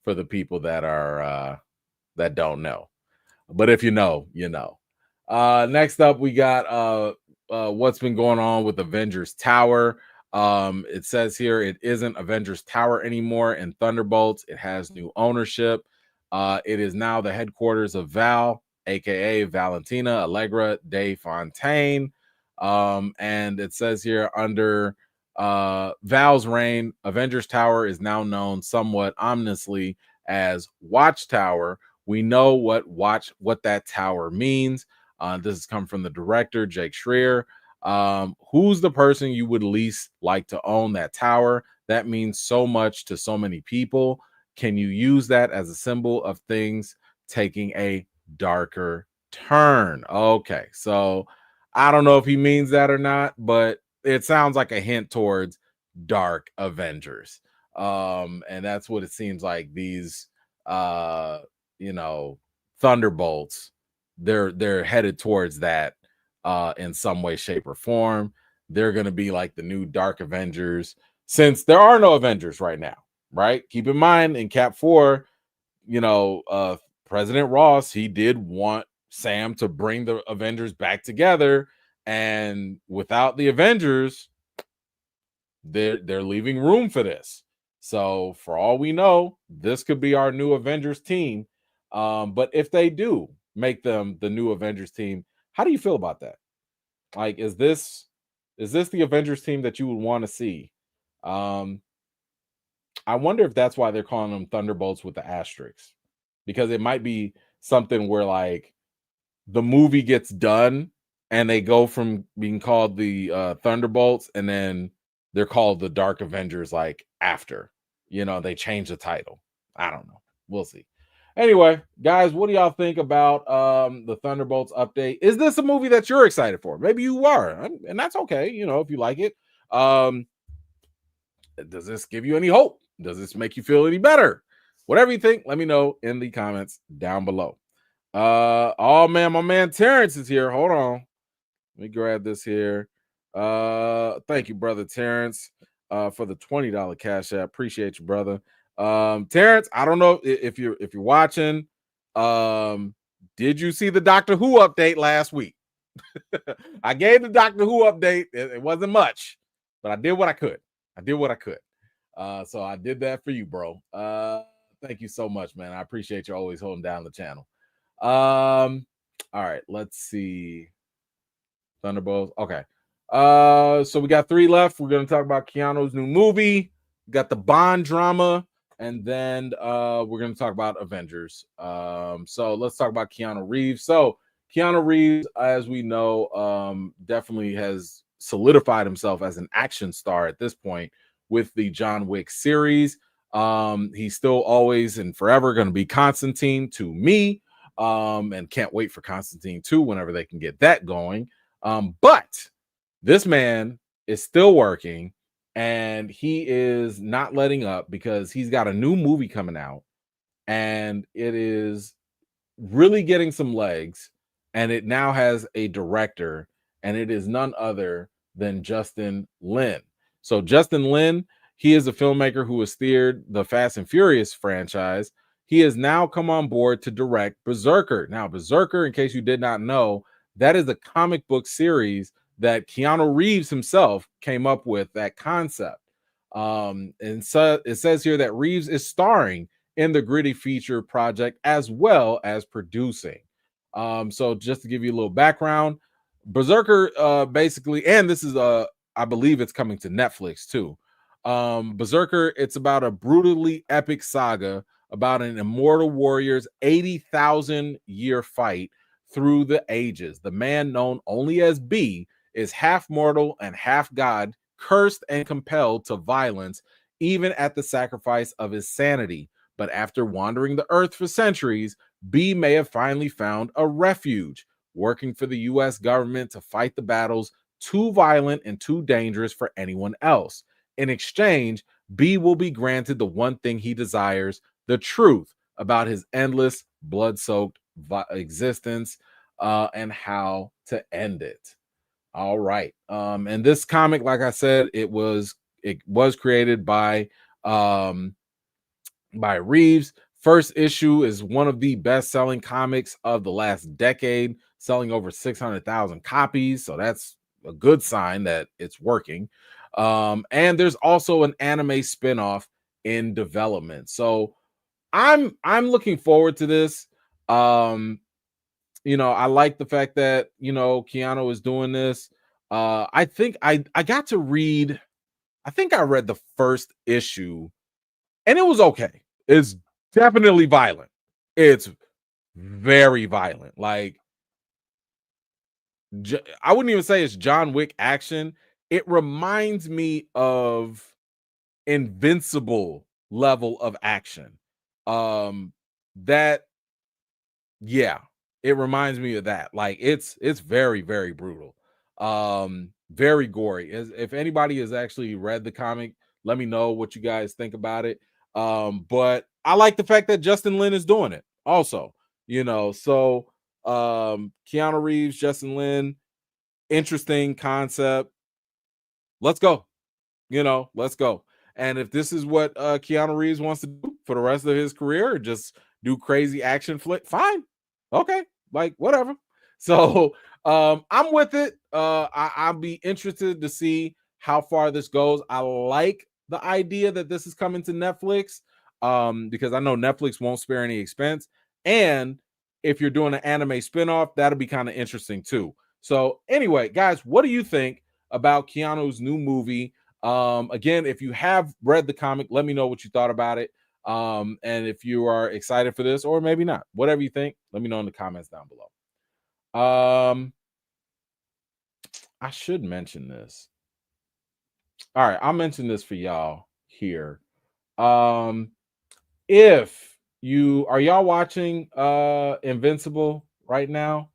for the people that are that don't know. But if you know, you know. Next up, we got what's been going on with Avengers Tower. It says here it isn't Avengers Tower anymore in Thunderbolts. It has new ownership. It is now the headquarters of Val, aka Valentina Allegra de Fontaine. And it says here under Val's reign, Avengers Tower is now known somewhat ominously as Watchtower. We know what that tower means. This has come from the director, Jake Schreier. Who's the person you would least like to own that tower? That means so much to so many people. Can you use that as a symbol of things taking a darker turn? Okay, so I don't know if he means that or not, but it sounds like a hint towards Dark Avengers. And that's what it seems like these Thunderbolts, they're headed towards that in some way, shape, or form. They're gonna be like the new Dark Avengers, since there are no Avengers right now, right? Keep in mind in Cap 4, President Ross, he did want Sam to bring the Avengers back together, and without the Avengers, they're leaving room for this. So for all we know, this could be our new Avengers team. But if they do make them the new Avengers team, how do you feel about that? Like, is this the Avengers team that you would want to see? I wonder if that's why they're calling them Thunderbolts with the asterisks, because it might be something where like the movie gets done and they go from being called the Thunderbolts and then they're called the Dark Avengers like after, they change the title. I don't know. We'll see. Anyway, guys, what do y'all think about the Thunderbolts update? Is this a movie that you're excited for? Maybe you are, and that's okay, if you like it. Does this give you any hope? Does this make you feel any better? Whatever you think, let me know in the comments down below. Oh man, my man Terrence is here. Hold on. Let me grab this here. Thank you, brother Terrence, for the $20 cash app. Appreciate you, brother. Terrence, I don't know if you're watching. Did you see the Doctor Who update last week? I gave the Doctor Who update. It wasn't much, but I did what I could. So I did that for you, bro. Thank you so much, man. I appreciate you always holding down the channel. All right, let's see. Thunderbolts. Okay. So we got three left. We're gonna talk about Keanu's new movie. We got the Bond drama, and then we're gonna talk about Avengers. So let's talk about Keanu Reeves. So Keanu Reeves, as we know, definitely has solidified himself as an action star at this point with the John Wick series. He's still always and forever going to be Constantine to me. And can't wait for Constantine 2 whenever they can get that going. But this man is still working and he is not letting up because he's got a new movie coming out and it is really getting some legs, and it now has a director, and it is none other than Justin Lin. So Justin Lin, he is a filmmaker who has steered the Fast and Furious franchise. He has now come on board to direct Berserker. Now, Berserker, in case you did not know, that is a comic book series that Keanu Reeves himself came up with that concept. And so it says here that Reeves is starring in the gritty feature project as well as producing. So just to give you a little background, Berserker basically, and this is I believe it's coming to Netflix too. Berserker, it's about a brutally epic saga about an immortal warrior's 80,000 year fight through the ages. The man known only as B is half mortal and half god, cursed and compelled to violence, even at the sacrifice of his sanity. But after wandering the earth for centuries, B may have finally found a refuge, working for the US government to fight the battles too violent and too dangerous for anyone else. In exchange, B will be granted the one thing he desires: the truth about his endless, blood soaked existence and how to end it. All right. And this comic, like I said, it was created by Reeves. First issue is one of the best-selling comics of the last decade, selling over 600,000 copies. So that's a good sign that it's working. And there's also an anime spin-off in development. So I'm looking forward to this. I like the fact that Keanu is doing this. I think I got to read, I think I read the first issue and it was okay. It's definitely violent. It's very violent. Like I wouldn't even say it's John Wick action. It reminds me of Invincible level of action. Um that Yeah, it reminds me of that. Like it's very, very brutal. Very gory. As if anybody has actually read the comic, let me know what you guys think about it. But I like the fact that Justin Lin is doing it also, so Keanu Reeves, Justin Lin, interesting concept. Let's go. Let's go. And if this is what Keanu Reeves wants to do for the rest of his career, just do crazy action flick, fine. Okay, like whatever. So I'm with it. I'll be interested to see how far this goes. I like the idea that this is coming to Netflix because I know Netflix won't spare any expense. And if you're doing an anime spinoff, that'll be kind of interesting too. So anyway, guys, what do you think about Keanu's new movie? Again, if you have read the comic, let me know what you thought about it. And if you are excited for this, or maybe not, whatever you think, let me know in the comments down below. I should mention this. All right, I'll mention this for y'all here. If you are y'all watching Invincible right now,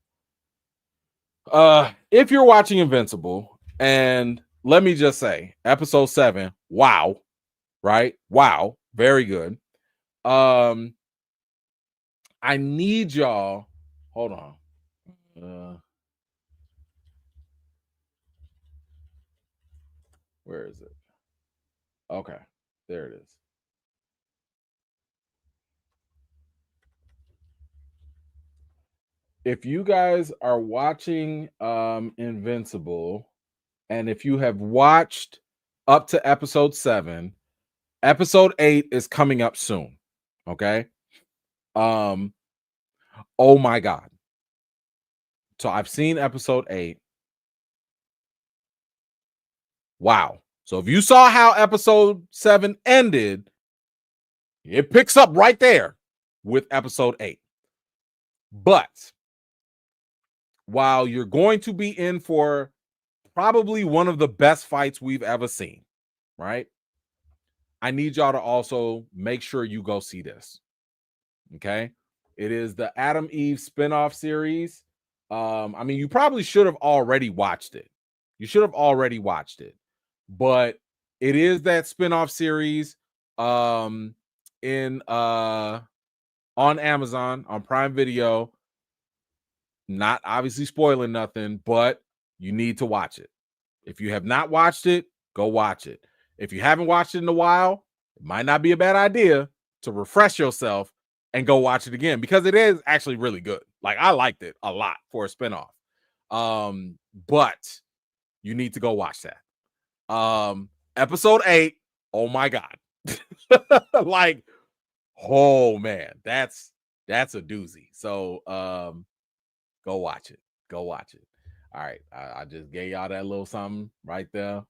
if you're watching Invincible, and let me just say, episode 7, wow, right? Wow, very good. I need y'all. Hold on. Where is it? Okay, there it is. If you guys are watching Invincible, and if you have watched up to episode 7, episode 8 is coming up soon. Okay. Oh my God. So I've seen episode 8. Wow. So if you saw how episode 7 ended, it picks up right there with episode 8. But while you're going to be in for probably one of the best fights we've ever seen, right? I need y'all to also make sure you go see this. Okay. It is the Adam Eve spinoff series. I mean, you probably should have already watched it. You should have already watched it, but it is that spinoff series in on Amazon on Prime Video. Not obviously spoiling nothing, but you need to watch it. If you have not watched it, go watch it. If you haven't watched it in a while, it might not be a bad idea to refresh yourself and go watch it again, because it is actually really good. Like, I liked it a lot for a spinoff. But you need to go watch that. Episode 8, oh my God. Like, oh man, that's a doozy. So go watch it. Go watch it. All right. I just gave y'all that little something right there.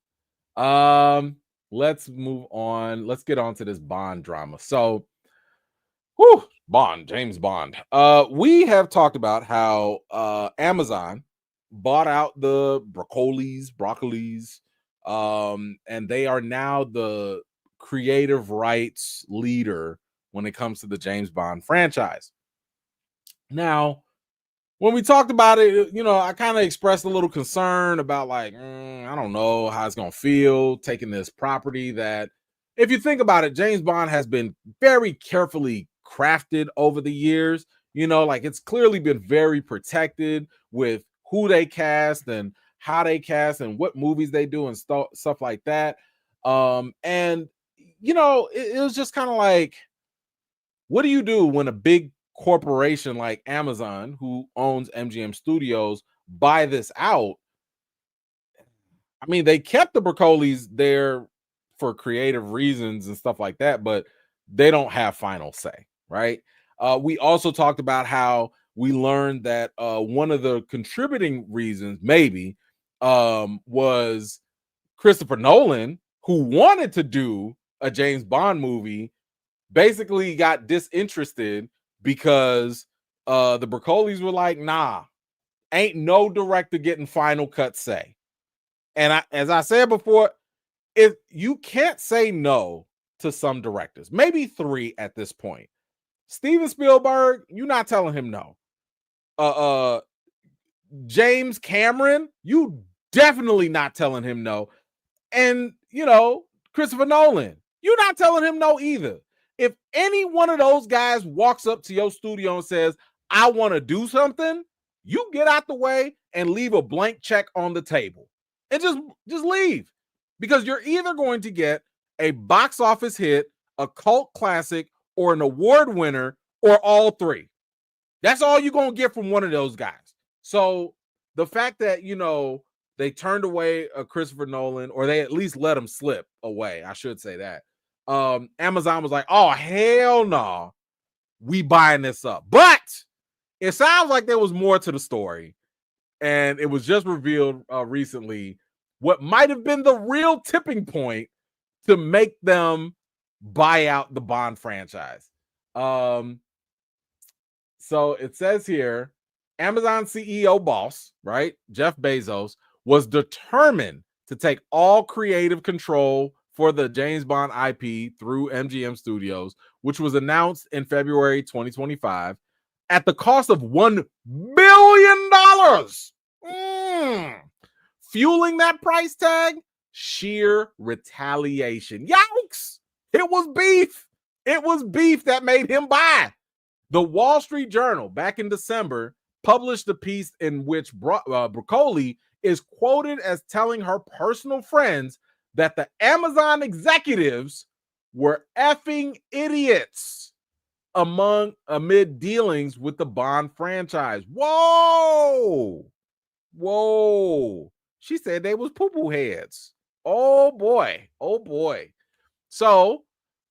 Let's move on. Let's get on to this Bond drama. So, Bond, James Bond. We have talked about how Amazon bought out the broccolis, and they are now the creative rights leader when it comes to the James Bond franchise. Now, when we talked about it, I kind of expressed a little concern about, like, I don't know how it's going to feel taking this property that, if you think about it, James Bond has been very carefully crafted over the years. Like, it's clearly been very protected with who they cast and how they cast and what movies they do and stuff like that. And, it was just kind of like, what do you do when a big corporation like Amazon, who owns MGM Studios, buy this out? I mean, they kept the broccolis there for creative reasons and stuff like that, but they don't have final say, right? We also talked about how we learned that one of the contributing reasons, maybe, was Christopher Nolan, who wanted to do a James Bond movie, basically got disinterested because the broccolis were like, nah, ain't no director getting final cut say. And as I said before, if you can't say no to some directors, maybe 3 at this point. Steven Spielberg, you're not telling him no. James Cameron, you definitely not telling him no. And Christopher Nolan, you're not telling him no either. If any one of those guys walks up to your studio and says, I want to do something, you get out the way and leave a blank check on the table and just leave, because you're either going to get a box office hit, a cult classic, or an award winner, or all 3. That's all you're going to get from one of those guys. So the fact that, they turned away a Christopher Nolan, or they at least let him slip away, I should say that. Amazon was like, oh, hell no, we buying this up. But it sounds like there was more to the story. And it was just revealed recently what might have been the real tipping point to make them buy out the Bond franchise. So it says here, Amazon CEO boss, right, Jeff Bezos, was determined to take all creative control for the James Bond IP through MGM Studios, which was announced in February 2025 at the cost of $1 billion. Fueling that price tag, sheer retaliation. Yikes! It was beef. It was beef that made him buy. The Wall Street Journal, back in December, published a piece in which Broccoli is quoted as telling her personal friends that the Amazon executives were effing idiots amid dealings with the Bond franchise. Whoa! She said they was poo-poo heads. Oh boy. So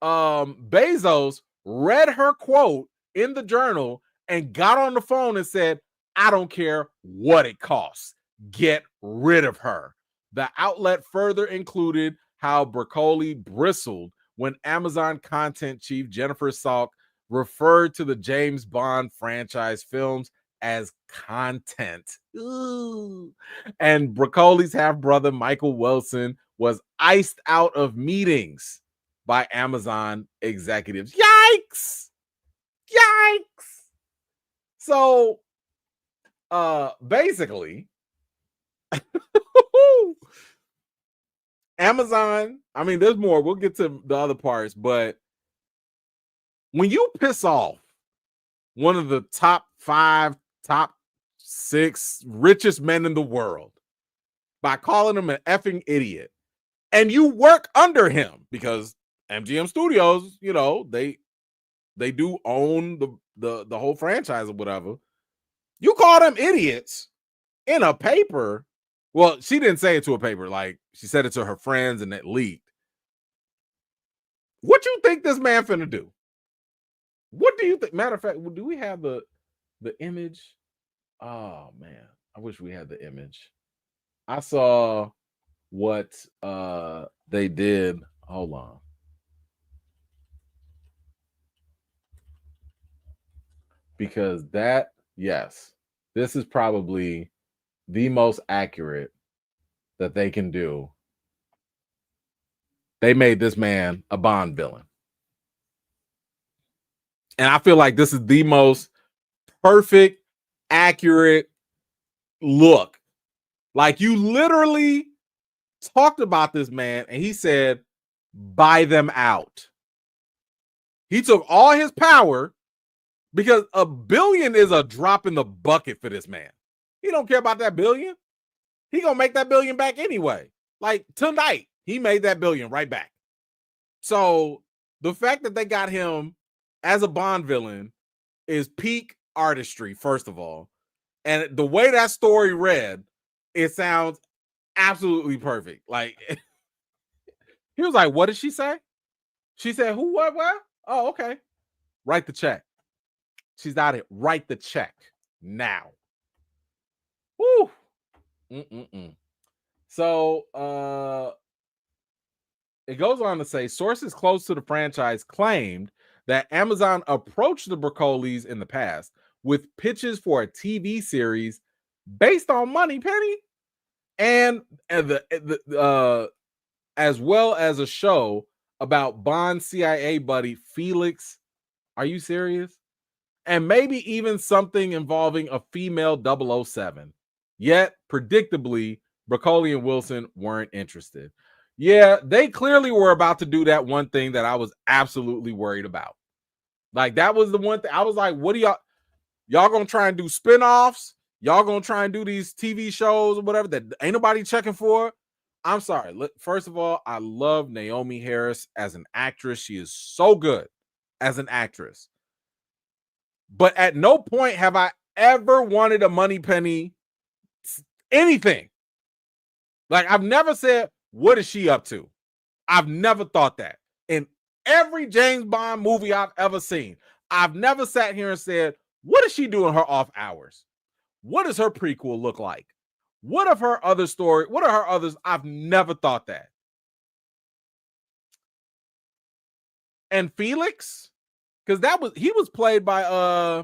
Bezos read her quote in the Journal and got on the phone and said, I don't care what it costs. Get rid of her. The outlet further included how Broccoli bristled when Amazon content chief Jennifer Salk referred to the James Bond franchise films as content. Ooh. And Broccoli's half-brother Michael Wilson was iced out of meetings by Amazon executives. Yikes! Yikes! So basically Amazon, I mean, there's more. We'll get to the other parts, but when you piss off one of the top 5, top 6 richest men in the world by calling him an effing idiot, and you work under him because MGM Studios, you know, they do own the whole franchise or whatever. You call them idiots in a paper. Well, she didn't say it to a paper. Like, she said it to her friends and it leaked. What you think this man finna do? What do you think? Matter of fact, do we have the image? Oh man, I wish we had the image. I saw what they did. Hold on. Because that, yes, this is probably the most accurate that they can do. They made this man a Bond villain. And I feel like this is the most perfect, accurate look. Like, you literally talked about this man and he said, buy them out. He took all his power because $1 billion is a drop in the bucket for this man. He don't care about that $1 billion. He gonna make that $1 billion back anyway. Like tonight, he made that $1 billion right back. So the fact that they got him as a Bond villain is peak artistry, first of all. And the way that story read, it sounds absolutely perfect. Like, he was like, what did she say? She said, who, what? Oh, okay. Write the check. She's out it. Write the check now. Woo. So it goes on to say sources close to the franchise claimed that Amazon approached the Broccolis in the past with pitches for a TV series based on Moneypenny and as well as a show about Bond CIA buddy Felix. Are you serious? And maybe even something involving a female 007. Yet, predictably, Broccoli and Wilson weren't interested. Yeah, they clearly were about to do that one thing that I was absolutely worried about. Like, that was the one thing. I was like, what are y'all gonna try and do spinoffs? Y'all gonna try and do these TV shows or whatever that ain't nobody checking for? I'm sorry. First of all, I love Naomi Harris as an actress. She is so good as an actress. But at no point have I ever wanted a Moneypenny anything. Like, I've never said, what is she up to? I've never thought that. In every James Bond movie I've ever seen, I've never sat here and said, what is she doing her off hours? What does her prequel look like? What of her other story? What are her others? I've never thought that. And Felix, because he was played by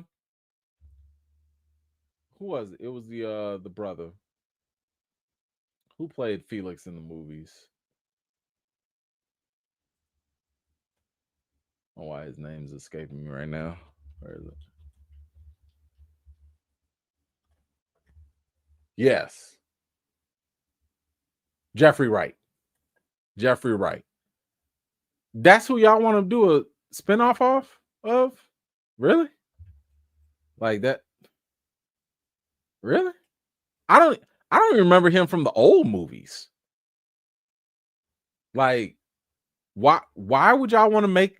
who was it? It was the brother. Who played Felix in the movies? Oh, why his name's escaping me right now. Where is it? Yes. Jeffrey Wright. Jeffrey Wright. That's who y'all want to do a spinoff of? Really? Like that? Really? I don't remember him from the old movies. Like, why would y'all want to make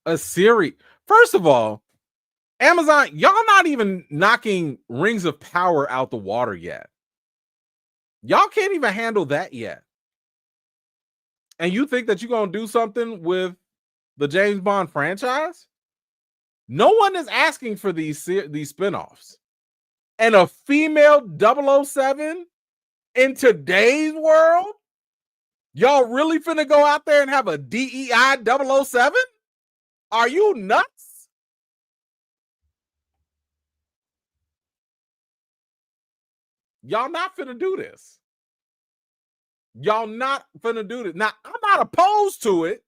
a series? First of all, Amazon, y'all not even knocking Rings of Power out the water yet. Y'all can't even handle that yet. And you think that you're going to do something with the James Bond franchise? No one is asking for these spinoffs. and a female 007 in today's world? Y'all really finna go out there and have a DEI 007? Are you nuts? Y'all not finna do this. Y'all not finna do this. Now, I'm not opposed to it.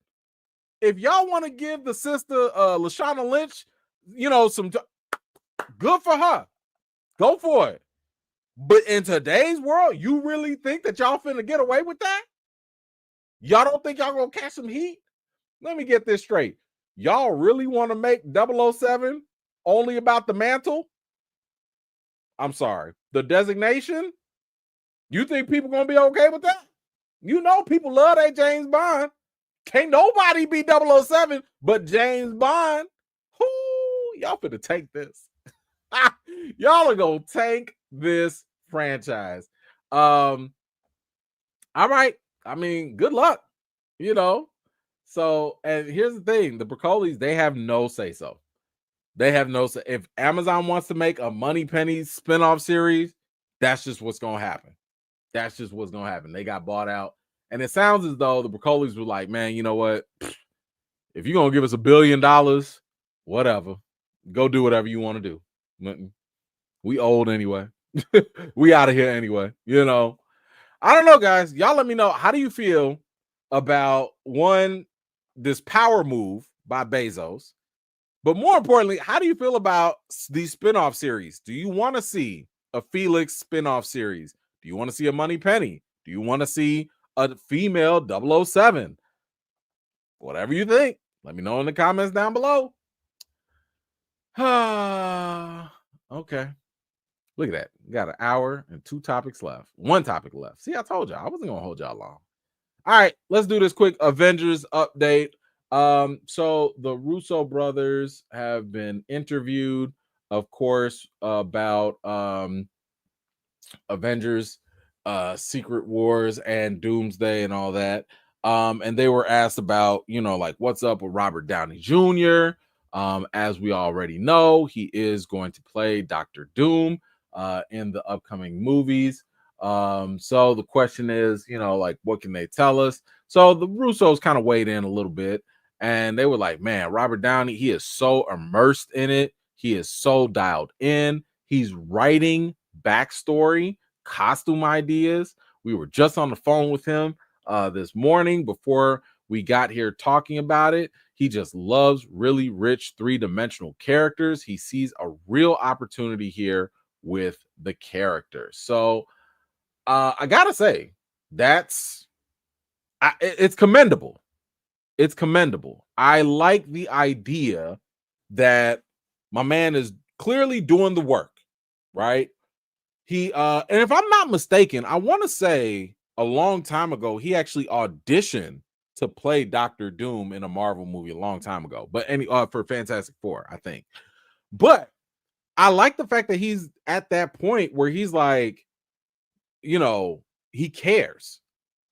If y'all want to give the sister Lashana Lynch, some good for her. Go for it. But in today's world, you really think that y'all finna get away with that? Y'all don't think y'all gonna catch some heat? Let me get this straight. Y'all really want to make 007 only about the mantle? I'm sorry. The designation? You think people gonna be okay with that? You know people love that James Bond. Can't nobody be 007 but James Bond. Whoo, y'all finna take this. Y'all are gonna take this franchise. All right. I mean, good luck. So, and here's the thing: the Broccoli's, they have no say so. They have no say. If Amazon wants to make a Money Penny spinoff series, that's just what's gonna happen. That's just what's gonna happen. They got bought out, and it sounds as though the Broccoli's were like, "Man, you know what? If you're gonna give us $1 billion, whatever, go do whatever you want to do. We old anyway. We out of here anyway. I don't know, guys. Y'all let me know. How do you feel about this power move by Bezos? But more importantly, how do you feel about these spinoff series? Do you want to see a Felix spinoff series? Do you want to see a Money Penny? Do you want to see a female 007? Whatever you think, let me know in the comments down below. Okay. Look at that. We got an hour and 2 topics left. 1 topic left. See, I told y'all. I wasn't going to hold y'all long. All right, let's do this quick Avengers update. So the Russo brothers have been interviewed, of course, about Avengers, Secret Wars and Doomsday and all that. And they were asked about, like what's up with Robert Downey Jr. As we already know, he is going to play Dr. Doom in the upcoming movies. So the question is, like, what can they tell us? So the Russos kind of weighed in a little bit, and they were like, man, Robert Downey, he is so immersed in it. He is so dialed in. He's writing backstory, costume ideas. We were just on the phone with him this morning before we got here talking about it. He just loves really rich 3-dimensional characters. He sees a real opportunity here with the characters. So I gotta say, it's commendable. It's commendable. I like the idea that my man is clearly doing the work, right? He and if I'm not mistaken, I want to say a long time ago he actually auditioned to play Dr. Doom in a Marvel movie a long time ago, but for Fantastic Four, I think. But I like the fact that he's at that point where he's like, he cares,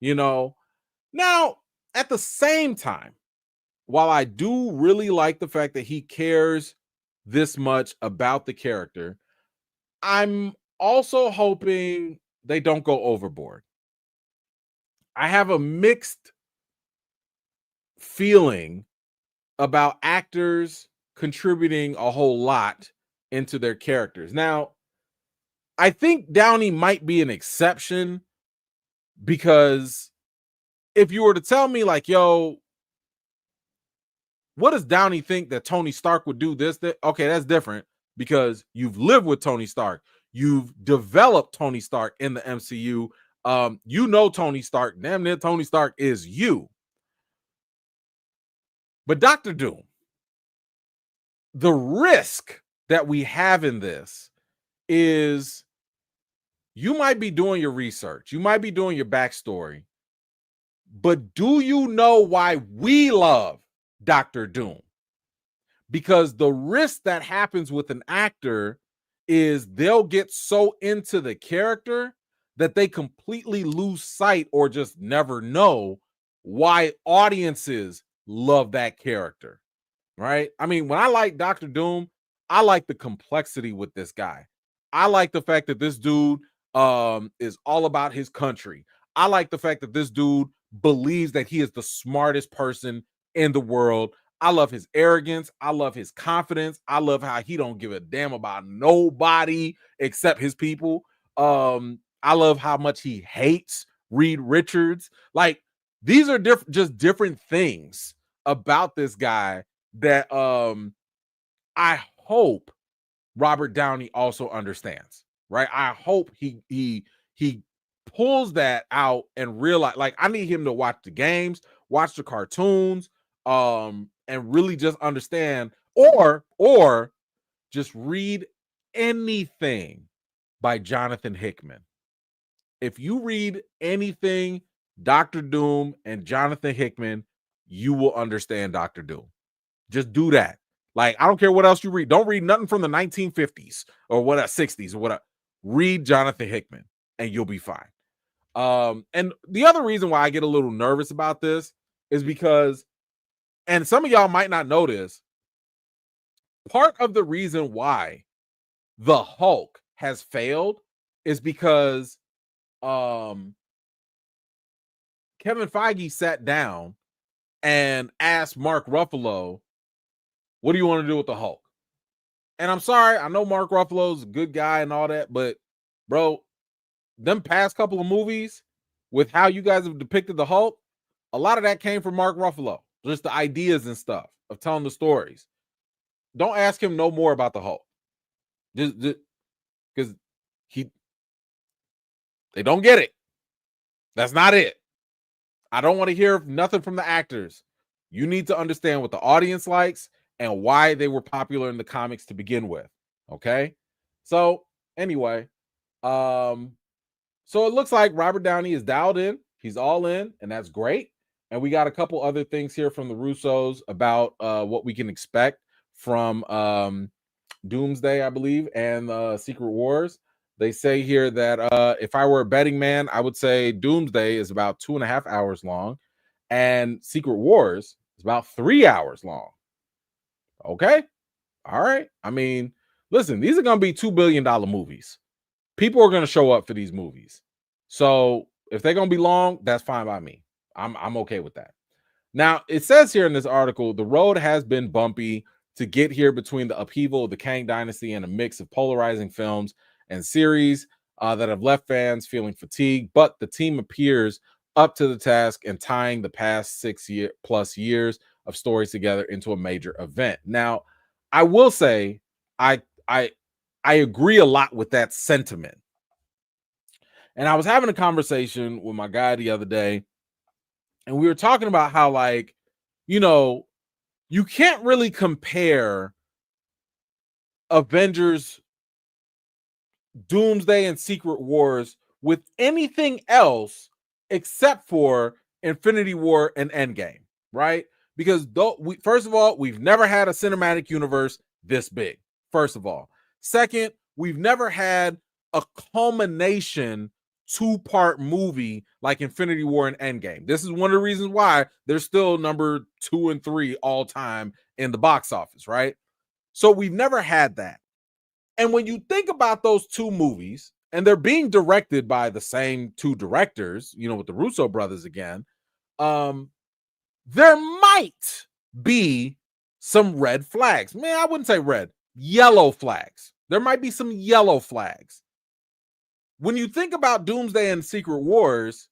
Now, at the same time, while I do really like the fact that he cares this much about the character, I'm also hoping they don't go overboard. I have a mixed feeling about actors contributing a whole lot into their characters. Now, I think Downey might be an exception, because if you were to tell me like, yo, what does Downey think that Tony Stark would do this? Okay, that's different, because you've lived with Tony Stark. You've developed Tony Stark in the MCU. Tony Stark. Damn near Tony Stark is you. But Dr. Doom, the risk that we have in this is you might be doing your research. You might be doing your backstory. But do you know why we love Dr. Doom? Because the risk that happens with an actor is they'll get so into the character that they completely lose sight or just never know why audiences love that character, right? I mean, when I like Dr. Doom, I like the complexity with this guy. I like the fact that this dude is all about his country. I like the fact that this dude believes that he is the smartest person in the world. I love his arrogance. I love his confidence. I love how he don't give a damn about nobody except his people. I love how much he hates Reed Richards. Like, these are just different things about this guy that I hope Robert Downey also understands, right? I hope he pulls that out and realize, like, I need him to watch the games, watch the cartoons, and really just understand, or just read anything by Jonathan Hickman. If you read anything Dr. Doom and Jonathan Hickman, you will understand Dr. Doom. Just do that. Like, I don't care what else you read. Don't read nothing from the 1950s or what 60s or whatever. Read Jonathan Hickman and you'll be fine. And the other reason why I get a little nervous about this is because, and some of y'all might not know this, part of the reason why the Hulk has failed is because Kevin Feige sat down and asked Mark Ruffalo, what do you want to do with the Hulk? And I'm sorry, I know Mark Ruffalo's a good guy and all that, but bro, them past couple of movies with how you guys have depicted the Hulk, a lot of that came from Mark Ruffalo. Just the ideas and stuff of telling the stories. Don't ask him no more about the Hulk. Just because they don't get it. That's not it. I don't want to hear nothing from the actors. You need to understand what the audience likes and why they were popular in the comics to begin with. Okay. So anyway, so it looks like Robert Downey is dialed in. He's all in, and that's great. And we got a couple other things here from the Russos about what we can expect from Doomsday, I believe, and Secret Wars. They say here that if I were a betting man, I would say Doomsday is about 2.5 hours long, and Secret Wars is about 3 hours long. Okay. All right. I mean, listen, these are going to be $2 billion movies. People are going to show up for these movies. So if they're going to be long, that's fine by me. I'm okay with that. Now, it says here in this article, the road has been bumpy to get here between the upheaval of the Kang Dynasty and a mix of polarizing films and series that have left fans feeling fatigued, but the team appears up to the task and tying the past 6+ years of stories together into a major event. Now, I will say I agree a lot with that sentiment. And I was having a conversation with my guy the other day, and we were talking about how, like, you know, you can't really compare Avengers, Doomsday, and Secret Wars with anything else except for Infinity War and Endgame, right? Because first of all, we've never had a cinematic universe this big. First of all. Second, we've never had a culmination 2-part movie like Infinity War and Endgame. This is one of the reasons why they're still number 2 and 3 all time in the box office, right? So we've never had that. And when you think about those two movies, and they're being directed by the same two directors, you know, with the Russo brothers again, there might be some red flags. Man, I wouldn't say red, yellow flags. There might be some yellow flags. When you think about Doomsday and Secret Wars,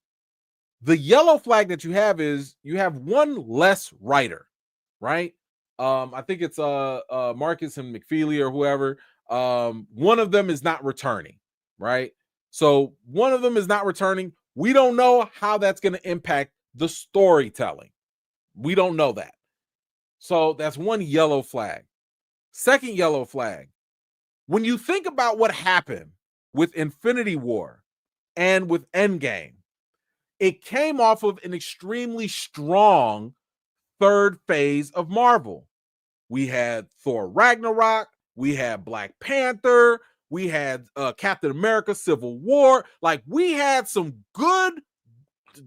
the yellow flag that you have is you have one less writer, right? I think it's Marcus and McFeely or whoever. One of them is not returning, right? So one of them is not returning. We don't know how that's going to impact the storytelling. We don't know that. So that's one yellow flag. Second yellow flag. When you think about what happened with Infinity War and with Endgame, it came off of an extremely strong third phase of Marvel. We had Thor Ragnarok, we had Black Panther, we had Captain America Civil War. Like, we had some good,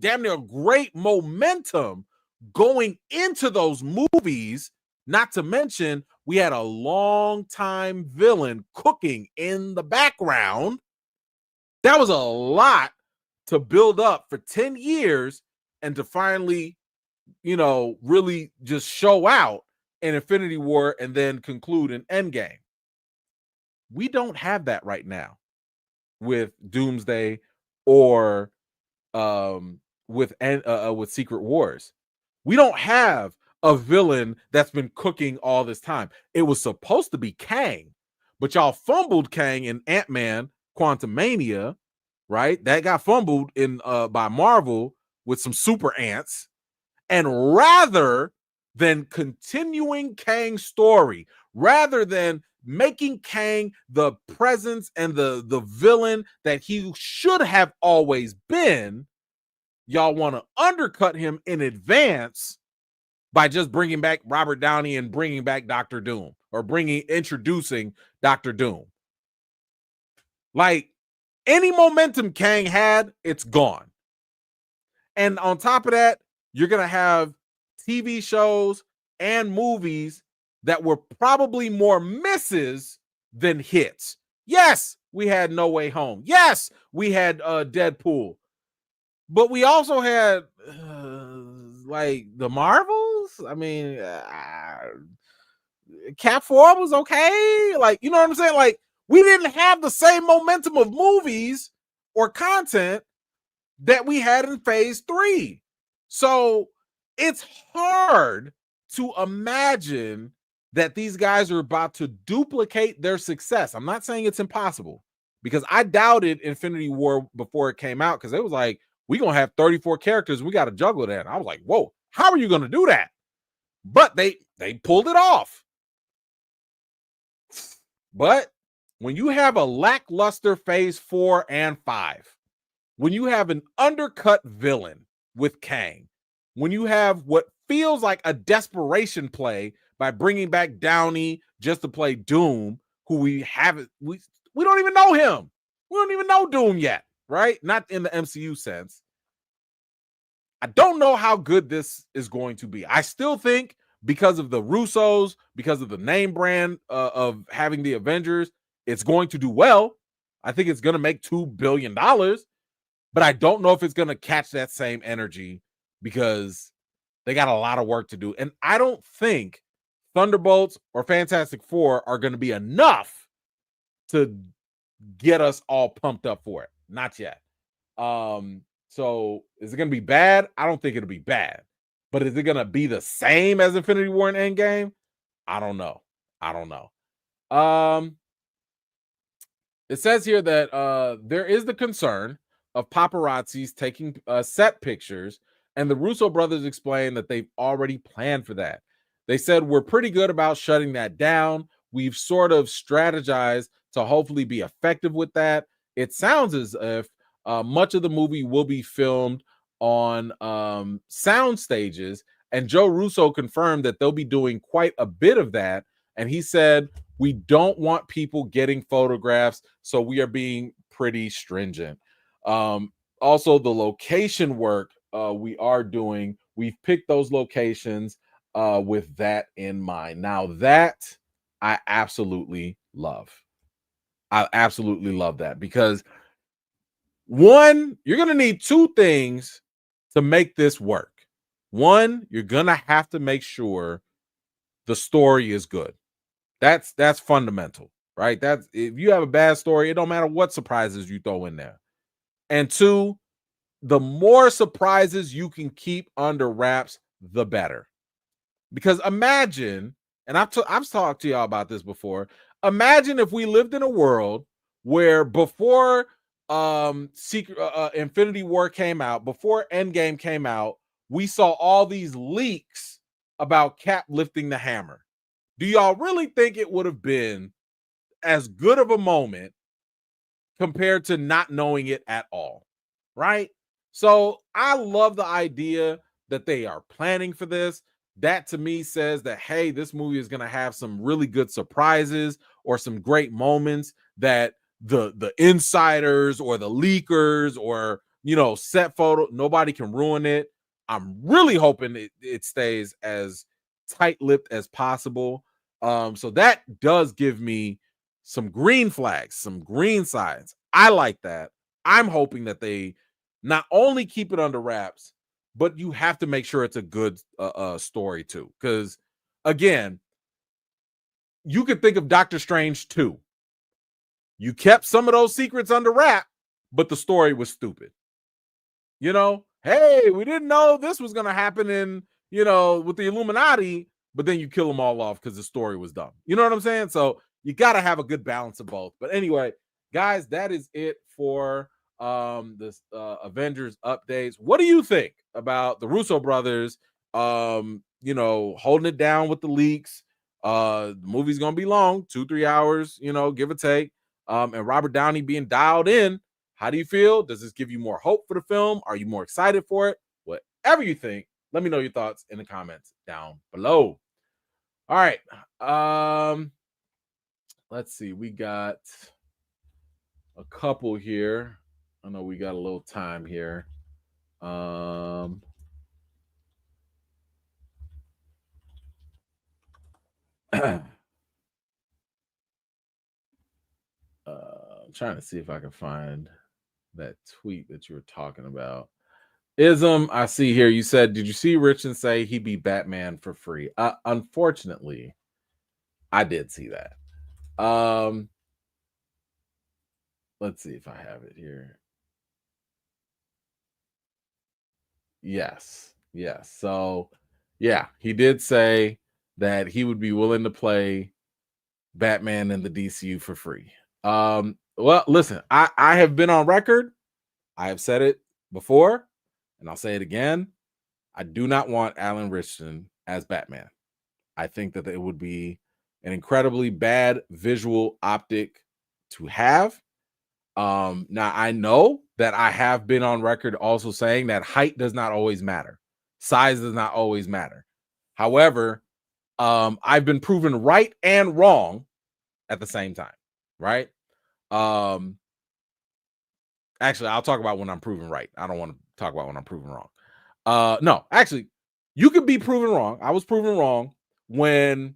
damn near great momentum going into those movies, not to mention We had a long time villain cooking in the background. That was a lot to build up for 10 years and to finally, really just show out in Infinity War and then conclude in Endgame. We don't have that right now with Doomsday or with Secret Wars. We don't have a villain that's been cooking all this time. It was supposed to be Kang, but y'all fumbled Kang in Ant-Man Quantumania, right? That got fumbled in by Marvel with some super ants. And rather than continuing Kang's story, rather than making Kang the presence and the villain that he should have always been, y'all want to undercut him in advance by just bringing back Robert Downey and bringing back Dr. Doom or introducing Dr. Doom. Like, any momentum Kang had, it's gone. And on top of that, you're going to have TV shows and movies that were probably more misses than hits. Yes, we had No Way Home. Yes, we had Deadpool. But we also had like the Marvels. I mean, Cap 4 was okay. Like, you know what I'm saying? Like, we didn't have the same momentum of movies or content that we had in phase 3. So it's hard to imagine that these guys are about to duplicate their success. I'm not saying it's impossible, because I doubted Infinity War before it came out, because it was like, we're going to have 34 characters. We got to juggle that. And I was like, whoa, how are you going to do that? But they pulled it off. But when you have a lackluster phase 4 and 5, when you have an undercut villain with Kang, when you have what feels like a desperation play by bringing back Downey just to play Doom, who we don't even know him. We don't even know Doom yet, right? Not in the MCU sense. I don't know how good this is going to be. I still think, because of the Russos, because of the name brand of having the Avengers, it's going to do well. I think it's going to make $2 billion. But I don't know if it's going to catch that same energy, because they got a lot of work to do. And I don't think Thunderbolts or Fantastic Four are going to be enough to get us all pumped up for it. Not yet. So is it going to be bad? I don't think it'll be bad. But is it going to be the same as Infinity War and Endgame? I don't know. It says here that there is the concern of paparazzis taking set pictures, and the Russo brothers explained that they've already planned for that. They said, we're pretty good about shutting that down. We've sort of strategized to hopefully be effective with that. It sounds as if much of the movie will be filmed on sound stages, and Joe Russo confirmed that they'll be doing quite a bit of that. And he said, we don't want people getting photographs, so we are being pretty stringent. Also, the location work we are doing, we've picked those locations with that in mind. Now, that I absolutely love. I absolutely love that, because one, you're going to need two things to make this work. One, you're going to have to make sure the story is good. That's fundamental, right? That's, if you have a bad story, it don't matter what surprises you throw in there. And two, the more surprises you can keep under wraps, the better. Because imagine, and I've talked to y'all about this before. Imagine if we lived in a world where before Infinity War came out, before Endgame came out, we saw all these leaks about Cap lifting the hammer. Do y'all really think it would have been as good of a moment compared to not knowing it at all? Right? So I love the idea that they are planning for this. That to me says that, hey, this movie is going to have some really good surprises or some great moments that the insiders or the leakers or, set photo, nobody can ruin it. I'm really hoping it stays as tight-lipped as possible. So that does give me some green flags, some green signs. I like that. I'm hoping that they not only keep it under wraps, but you have to make sure it's a good story too. Because again, you could think of Doctor Strange 2. You kept some of those secrets under wrap, but the story was stupid. Hey, we didn't know this was going to happen with the Illuminati, but then you kill them all off because the story was dumb. You know what I'm saying? So you got to have a good balance of both. But anyway, guys, that is it for this Avengers updates. What do you think about the Russo brothers holding it down with the leaks? The movie's gonna be long, 2-3 hours, give or take. And Robert Downey being dialed in. How do you feel? Does this give you more hope for the film? Are you more excited for it? Whatever you think, let me know your thoughts in the comments down below. All right. Let's see. We got a couple here. I know we got a little time here. I'm trying to see if I can find that tweet that you were talking about. Ism, I see here. You said, did you see Richard say he'd be Batman for free? Unfortunately, I did see that. Let's see if I have it here. Yes. So, yeah, he did say that he would be willing to play Batman in the DCU for free. Well, listen, I have been on record. I have said it before, and I'll say it again. I do not want Alan Richardson as Batman. I think that it would be an incredibly bad visual optic to have. Now I know that I have been on record also saying that height does not always matter. Size does not always matter. However, I've been proven right and wrong at the same time, right? Actually, I'll talk about when I'm proven right. I don't want to talk about when I'm proven wrong. No, actually, you could be proven wrong. I was proven wrong when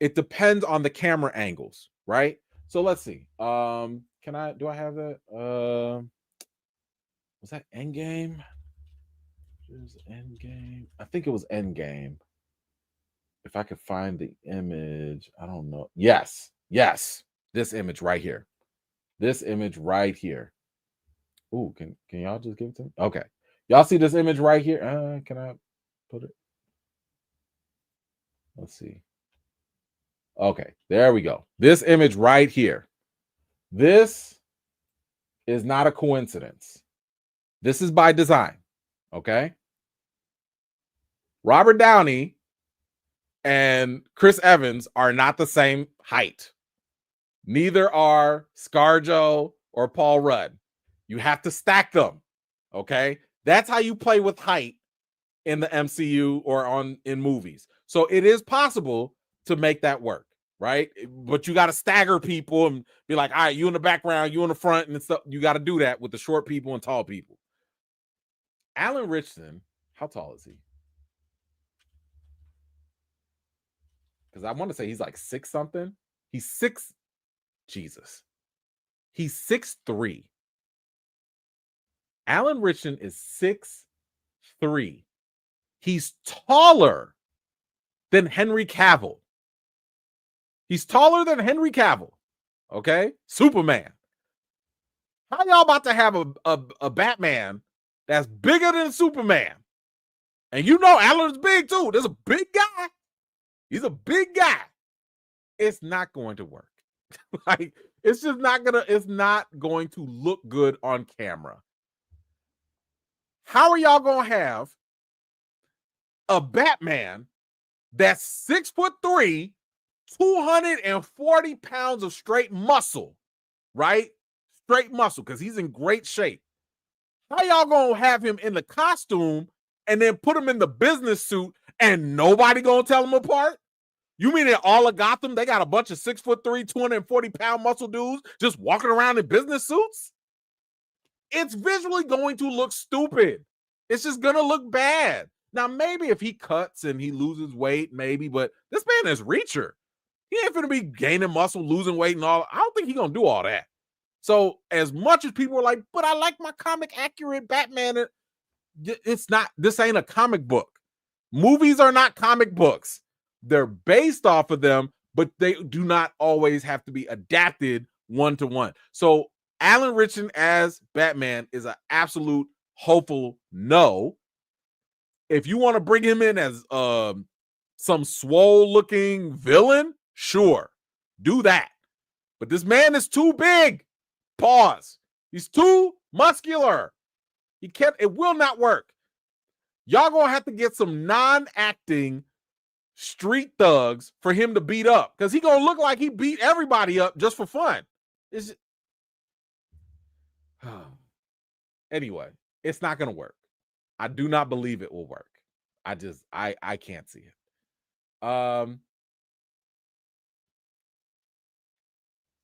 it depends on the camera angles, right? So let's see. Do I have that? Was that Endgame? Endgame. I think it was Endgame. If I could find the image, I don't know. Yes. This image right here. Ooh, can y'all just give it to me? Okay. Y'all see this image right here? Can I put it? Let's see. Okay, there we go. This image right here. This is not a coincidence. This is by design. Okay. Robert Downey and Chris Evans are not the same height. Neither are ScarJo or Paul Rudd. You have to stack them. Okay. That's how you play with height in the MCU or in movies. So it is possible to make that work, right? But you got to stagger people and be like, all right, you in the background, you in the front, and stuff. You got to do that with the short people and tall people. Alan Richardson, how tall is he? Because I want to say he's like 6 something. He's 6. Jesus. He's 6'3". Alan Richardson is 6'3". He's taller than Henry Cavill. Okay? Superman. How y'all about to have a Batman that's bigger than Superman? And Alan's big too. There's a big guy. He's a big guy. It's not going to work. It's not going to look good on camera. How are y'all going to have a Batman that's 6'3", 240 pounds of straight muscle, right? Straight muscle, because he's in great shape. How y'all gonna have him in the costume and then put him in the business suit and nobody gonna tell him apart? You mean in all of Gotham, they got a bunch of 6'3", 240-pound muscle dudes just walking around in business suits? It's visually going to look stupid. It's just gonna look bad. Now, maybe if he cuts and he loses weight, maybe, but this man is Reacher. He ain't finna be gaining muscle, losing weight, and all. I don't think he's gonna do all that. So, as much as people are like, but I like my comic accurate Batman, it's not, this ain't a comic book. Movies are not comic books. They're based off of them, but they do not always have to be adapted one to one. So, Alan Ritchson as Batman is an absolute hopeful no. If you want to bring him in as some swole looking villain, sure, do that. But this man is too big. Pause. He's too muscular. He can't, it will not work. Y'all gonna have to get some non-acting street thugs for him to beat up, because he gonna look like he beat everybody up just for fun. It's anyway, it's not gonna work. I do not believe it will work. I can't see it.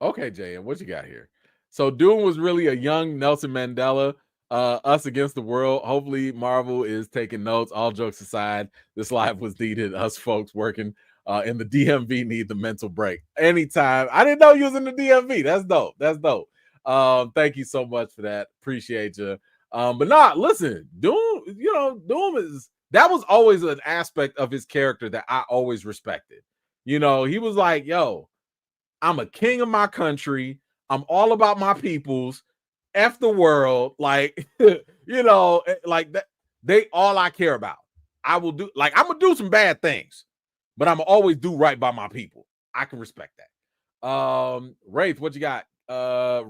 Okay, JM, what you got here? So Doom was really a young Nelson Mandela, us against the world. Hopefully Marvel is taking notes. All jokes aside, this live was needed. Us folks working in the DMV need the mental break anytime. I didn't know you was in the DMV. That's dope. That's dope. Thank you so much for that. Appreciate you. But nah, listen, Doom, Doom that was always an aspect of his character that I always respected. He was like, yo, I'm a king of my country. I'm all about my peoples. F the world. Like, like that. They all I care about. I will do, like, I'm gonna do some bad things, but I'm gonna always do right by my people. I can respect that. Wraith, what you got?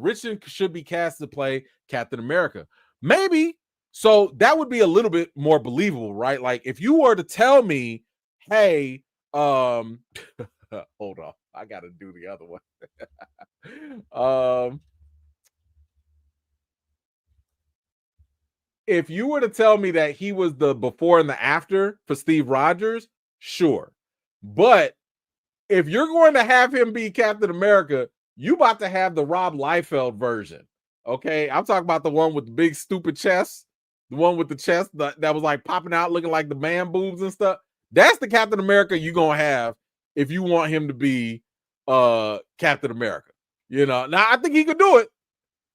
Richard should be cast to play Captain America. Maybe. So that would be a little bit more believable, right? Like if you were to tell me, hey, hold on, I gotta do the other one. If you were to tell me that he was the before and the after for Steve Rogers, sure. But if you're going to have him be Captain America, you about to have the Rob Liefeld version. Okay, I'm talking about the one with the big stupid chest, the one with the chest that was like popping out, looking like the man boobs and stuff. That's the Captain America you're gonna have if you want him to be Captain America. Now I think he could do it.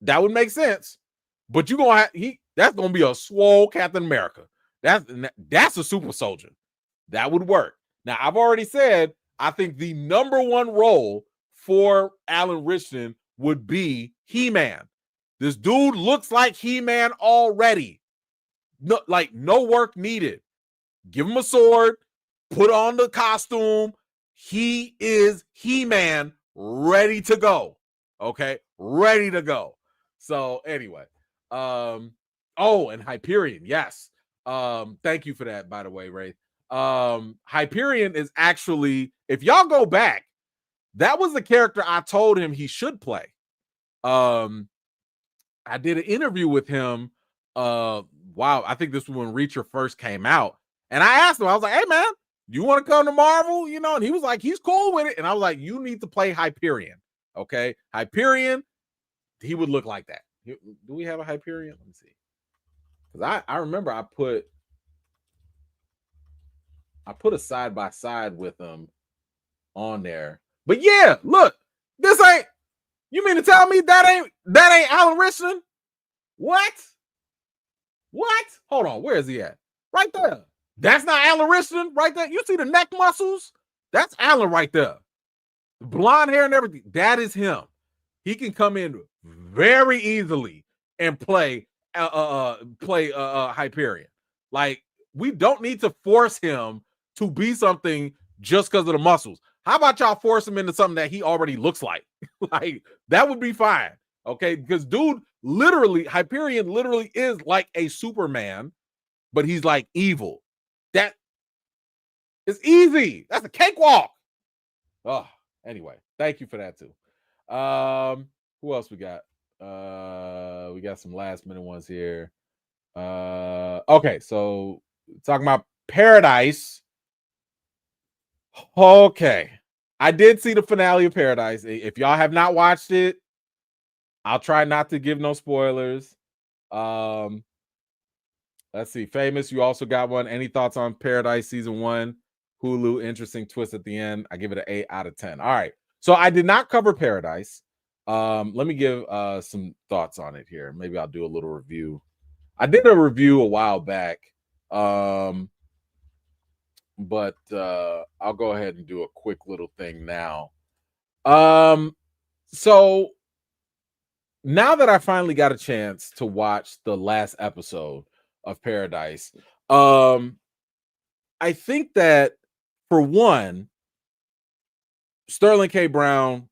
That would make sense. But you're gonna have that's gonna be a swole Captain America. That's a super soldier. That would work. Now I've already said I think the number one role for Alan Ritchson would be He-Man. This dude looks like He-Man already. No work needed. Give him a sword, put on the costume. He is He-Man ready to go. Okay, ready to go. So anyway, and Hyperion, yes. Thank you for that, by the way, Ray. Hyperion is actually, if y'all go back, that was the character I told him he should play. I did an interview with him. I think this was when Reacher first came out, and I asked him, I was like, "Hey man, you want to come to Marvel?" And he was like, "He's cool with it." And I was like, "You need to play Hyperion, okay? Hyperion, he would look like that." Do we have a Hyperion? Let me see, because I remember I put a side by side with him on there. But yeah, look, this ain't. You mean to tell me that ain't Alan Ritchson? What? Hold on, where is he at? Right there. That's not Alan Ritchson right there. You see the neck muscles? That's Alan right there. The blonde hair and everything. That is him. He can come in very easily and play Hyperion. Like, we don't need to force him to be something just because of the muscles. How about y'all force him into something that he already looks like? Like, that would be fine. Okay, because dude, Hyperion literally is like a Superman, but he's like evil. That is easy. That's a cakewalk. Oh, anyway, thank you for that too. Who else we got? We got some last minute ones here. Okay, so talking about Paradise. Okay, I did see the finale of Paradise. If y'all have not watched it, I'll try not to give no spoilers. Let's see. Famous, you also got one. Any thoughts on Paradise season 1? Hulu, interesting twist at the end. I give it an 8 out of 10. All right. So I did not cover Paradise. Let me give some thoughts on it here. Maybe I'll do a little review. I did a review a while back. But I'll go ahead and do a quick little thing now. So now that I finally got a chance to watch the last episode of Paradise, I think that for one, Sterling K. Brown,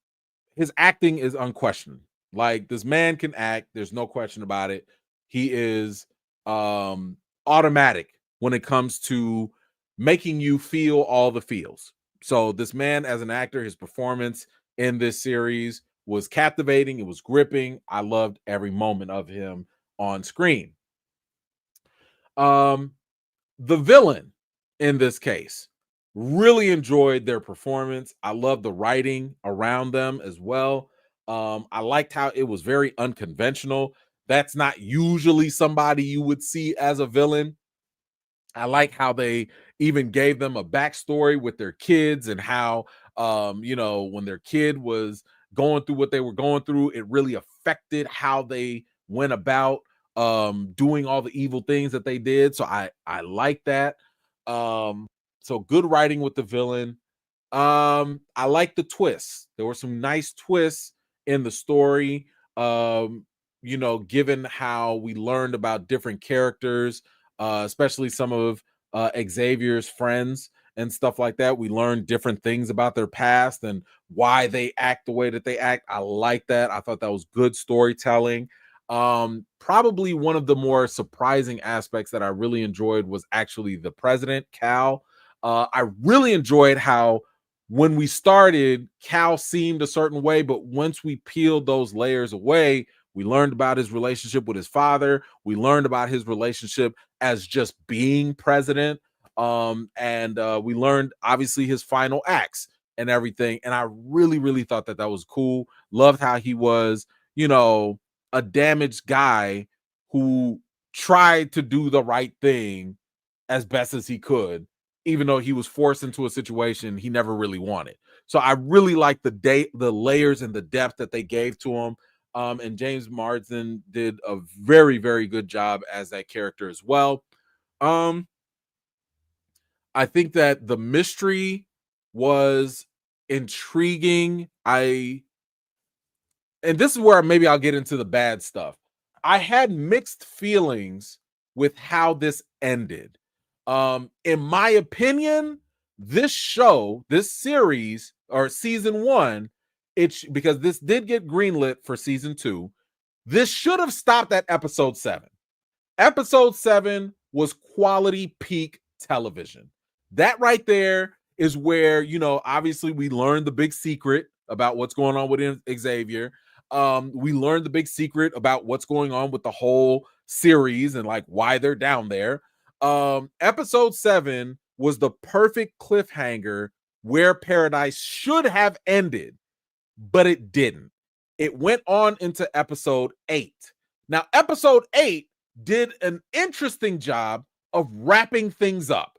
his acting is unquestioned. Like, this man can act, there's no question about it. He is automatic when it comes to making you feel all the feels. So this man as an actor, his performance in this series was captivating, it was gripping. I loved every moment of him on screen. The villain in this case, really enjoyed their performance. I love the writing around them as well. I liked how it was very unconventional. That's not usually somebody you would see as a villain. I like how they even gave them a backstory with their kids and how, when their kid was going through what they were going through, it really affected how they went about doing all the evil things that they did. So I like that. So good writing with the villain. I like the twists. There were some nice twists in the story. Given how we learned about different characters, especially some of Xavier's friends and stuff like that. We learned different things about their past and why they act the way that they act. I like that. I thought that was good storytelling. Probably one of the more surprising aspects that I really enjoyed was actually the president, Cal. I really enjoyed how when we started, Cal seemed a certain way, but once we peeled those layers away, we learned about his relationship with his father. We learned about his relationship as just being president. And we learned obviously his final acts and everything. And I really, really thought that was cool. Loved how he was, a damaged guy who tried to do the right thing as best as he could, even though he was forced into a situation he never really wanted. So I really like the layers and the depth that they gave to him. And James Marsden did a very, very good job as that character as well. I think that the mystery was intriguing. And this is where maybe I'll get into the bad stuff. I had mixed feelings with how this ended. In my opinion, this series or season 1, because this did get greenlit for season 2, this should have stopped at episode 7. Episode 7 was quality peak television. That right there is where, obviously we learned the big secret about what's going on with Xavier. We learned the big secret about what's going on with the whole series and like why they're down there. Episode 7 was the perfect cliffhanger where Paradise should have ended, but it didn't. It went on into episode 8. Now, episode 8 did an interesting job of wrapping things up.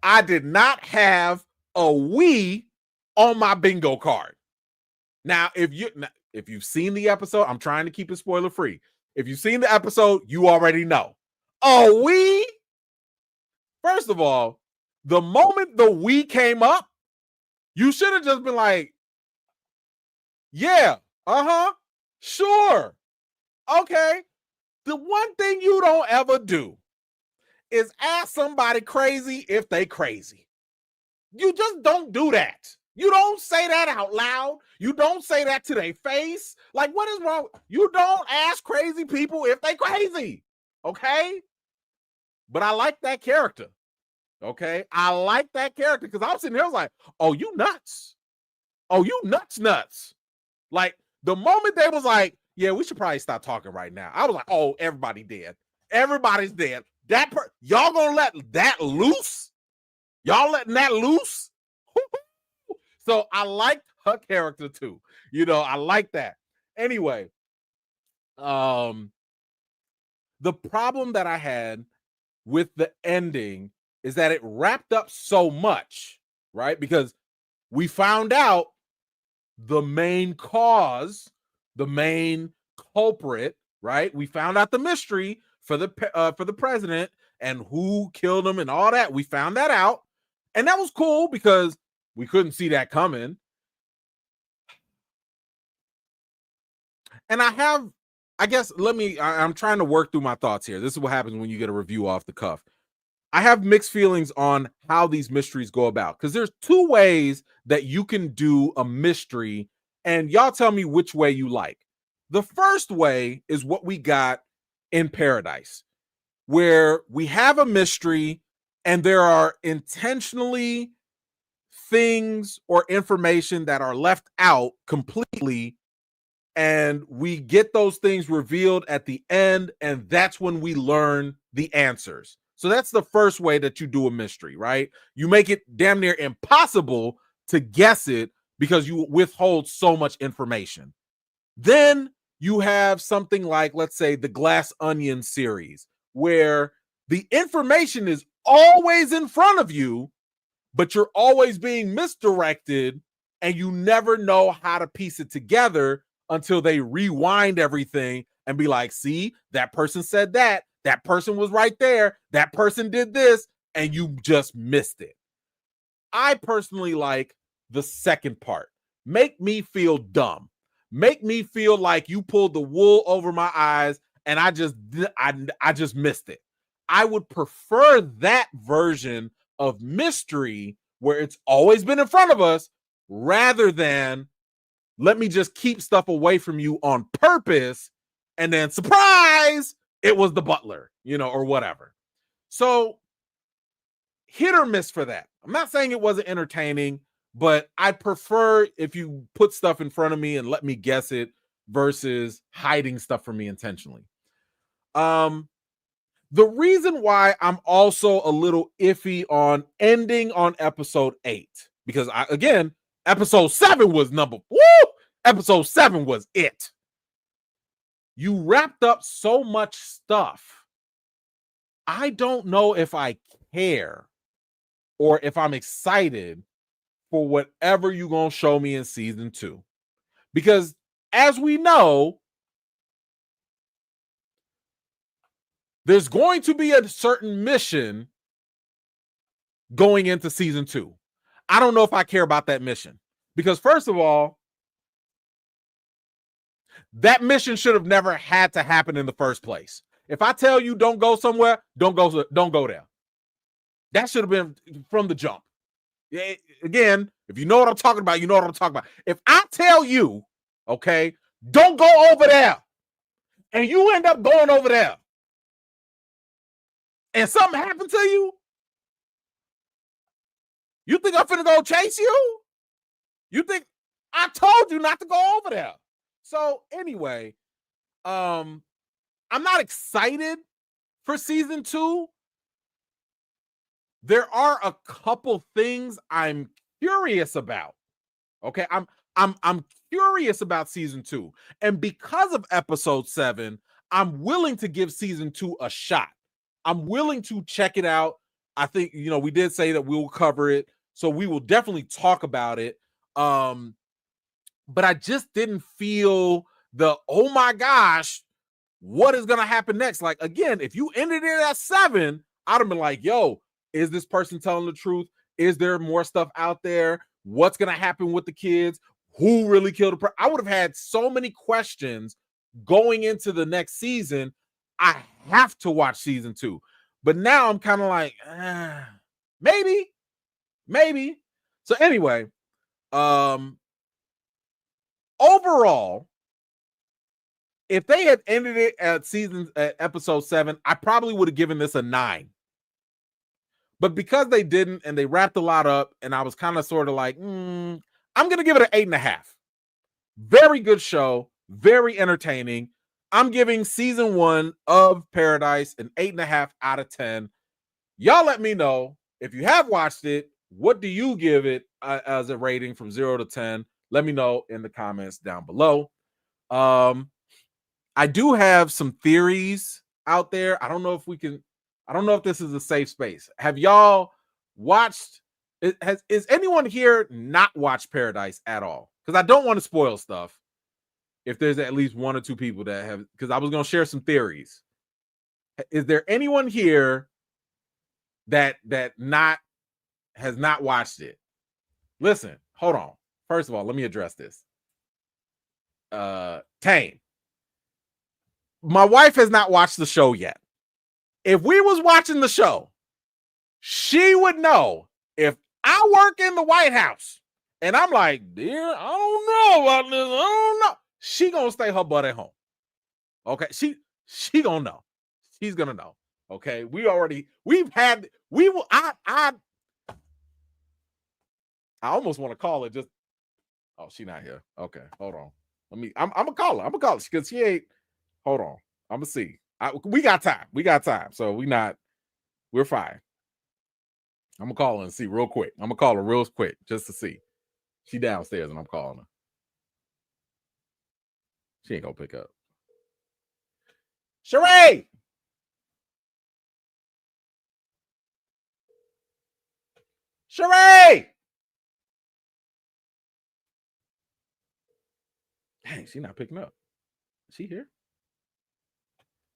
I did not have a we on my bingo card. Now, if you've seen the episode, I'm trying to keep it spoiler free. If you've seen the episode, you already know. Oh, we? First of all, the moment the we came up, you should have just been like, yeah, sure, okay. The one thing you don't ever do is ask somebody crazy if they crazy. You just don't do that. You don't say that out loud. You don't say that to their face. Like, what is wrong? You don't ask crazy people if they crazy. Okay? But I like that character. Okay? I like that character because I was sitting there, I was like, oh, you nuts. Oh, you nuts. Like, the moment they was like, yeah, we should probably stop talking right now. I was like, oh, everybody dead. Everybody's dead. Y'all gonna let that loose? Y'all letting that loose? So I liked her character too. I like that. Anyway, the problem that I had with the ending is that it wrapped up so much, right? Because we found out the main cause, the main culprit, right? We found out the mystery for the president and who killed him and all that. We found that out, and that was cool because we couldn't see that coming. And I'm trying to work through my thoughts here. This is what happens when you get a review off the cuff. I have mixed feelings on how these mysteries go about, because there's two ways that you can do a mystery, and y'all tell me which way you like. The first way is what we got in Paradise, where we have a mystery and there are intentionally things or information that are left out completely, and we get those things revealed at the end, and that's when we learn the answers. So that's the first way that you do a mystery, right? You make it damn near impossible to guess it because you withhold so much information. Then you have something like, let's say, the Glass Onion series, where the information is always in front of you, but you're always being misdirected, and you never know how to piece it together until they rewind everything and be like, see, that person said that person was right there, that person did this, and you just missed it. I personally like the second part. Make me feel dumb. Make me feel like you pulled the wool over my eyes and I just missed it. I would prefer that version of mystery where it's always been in front of us, rather than let me just keep stuff away from you on purpose, and then surprise, it was the butler, or whatever. So hit or miss for that. I'm not saying it wasn't entertaining, but I prefer if you put stuff in front of me and let me guess it versus hiding stuff from me intentionally. The reason why I'm also a little iffy on ending on episode 8, because episode 7 was episode 7 was it. You wrapped up so much stuff. I don't know if I care or if I'm excited for whatever you're going to show me in season 2. Because as we know, there's going to be a certain mission going into season 2. I don't know if I care about that mission. Because first of all, that mission should have never had to happen in the first place. If I tell you don't go somewhere, don't go there. That should have been from the jump. Again, if you know what I'm talking about, you know what I'm talking about. If I tell you, okay, don't go over there, and you end up going over there, and something happened to you, you think I'm finna go chase you? You think I told you not to go over there? So anyway, I'm not excited for season 2. There are a couple things I'm curious about. Okay, I'm curious about season 2, and because of episode 7, I'm willing to give season 2 a shot. I'm willing to check it out. I think we did say that we'll cover it, so we will definitely talk about it. But I just didn't feel oh my gosh, what is gonna happen next? Like, again, if you ended it at 7, I'd have been like, yo, is this person telling the truth? Is there more stuff out there? What's gonna happen with the kids? Who really killed I would have had so many questions going into the next season. I have to watch season 2. But now I'm kind of like, maybe. So anyway, overall, if they had ended it at episode 7, I probably would have given this a 9. But because they didn't, and they wrapped a lot up, and I was kind of sort of like, I'm going to give it an 8.5. Very good show. Very entertaining. I'm giving season 1 of Paradise an 8.5 out of 10. Y'all let me know if you have watched it. What do you give it as a rating from 0 to 10? Let me know in the comments down below. I do have some theories out there. I don't know if we can. I don't know if this is a safe space. Have y'all watched? Is anyone here not watched Paradise at all? Because I don't want to spoil stuff. If there's at least one or two people that have, because I was going to share some theories. Is there anyone here that has not watched it? Listen, hold on. First of all, let me address this. Tane, my wife has not watched the show yet. If we was watching the show, she would know if I work in the White House and I'm like, dear, I don't know about this. I don't know. She gonna stay her butt at home. Okay, she gonna know. She's gonna know. Okay, I almost want to call it just. Oh, she not here. Okay, hold on. I'm gonna call her. I'm gonna call her because she ain't. Hold on. I'm gonna see. We got time. We got time. So we're fine. I'm gonna call her and see real quick. I'm gonna call her real quick just to see. She downstairs and I'm calling her. She ain't gonna pick up. Sheree! Sheree! Dang, she not picking up. Is she here?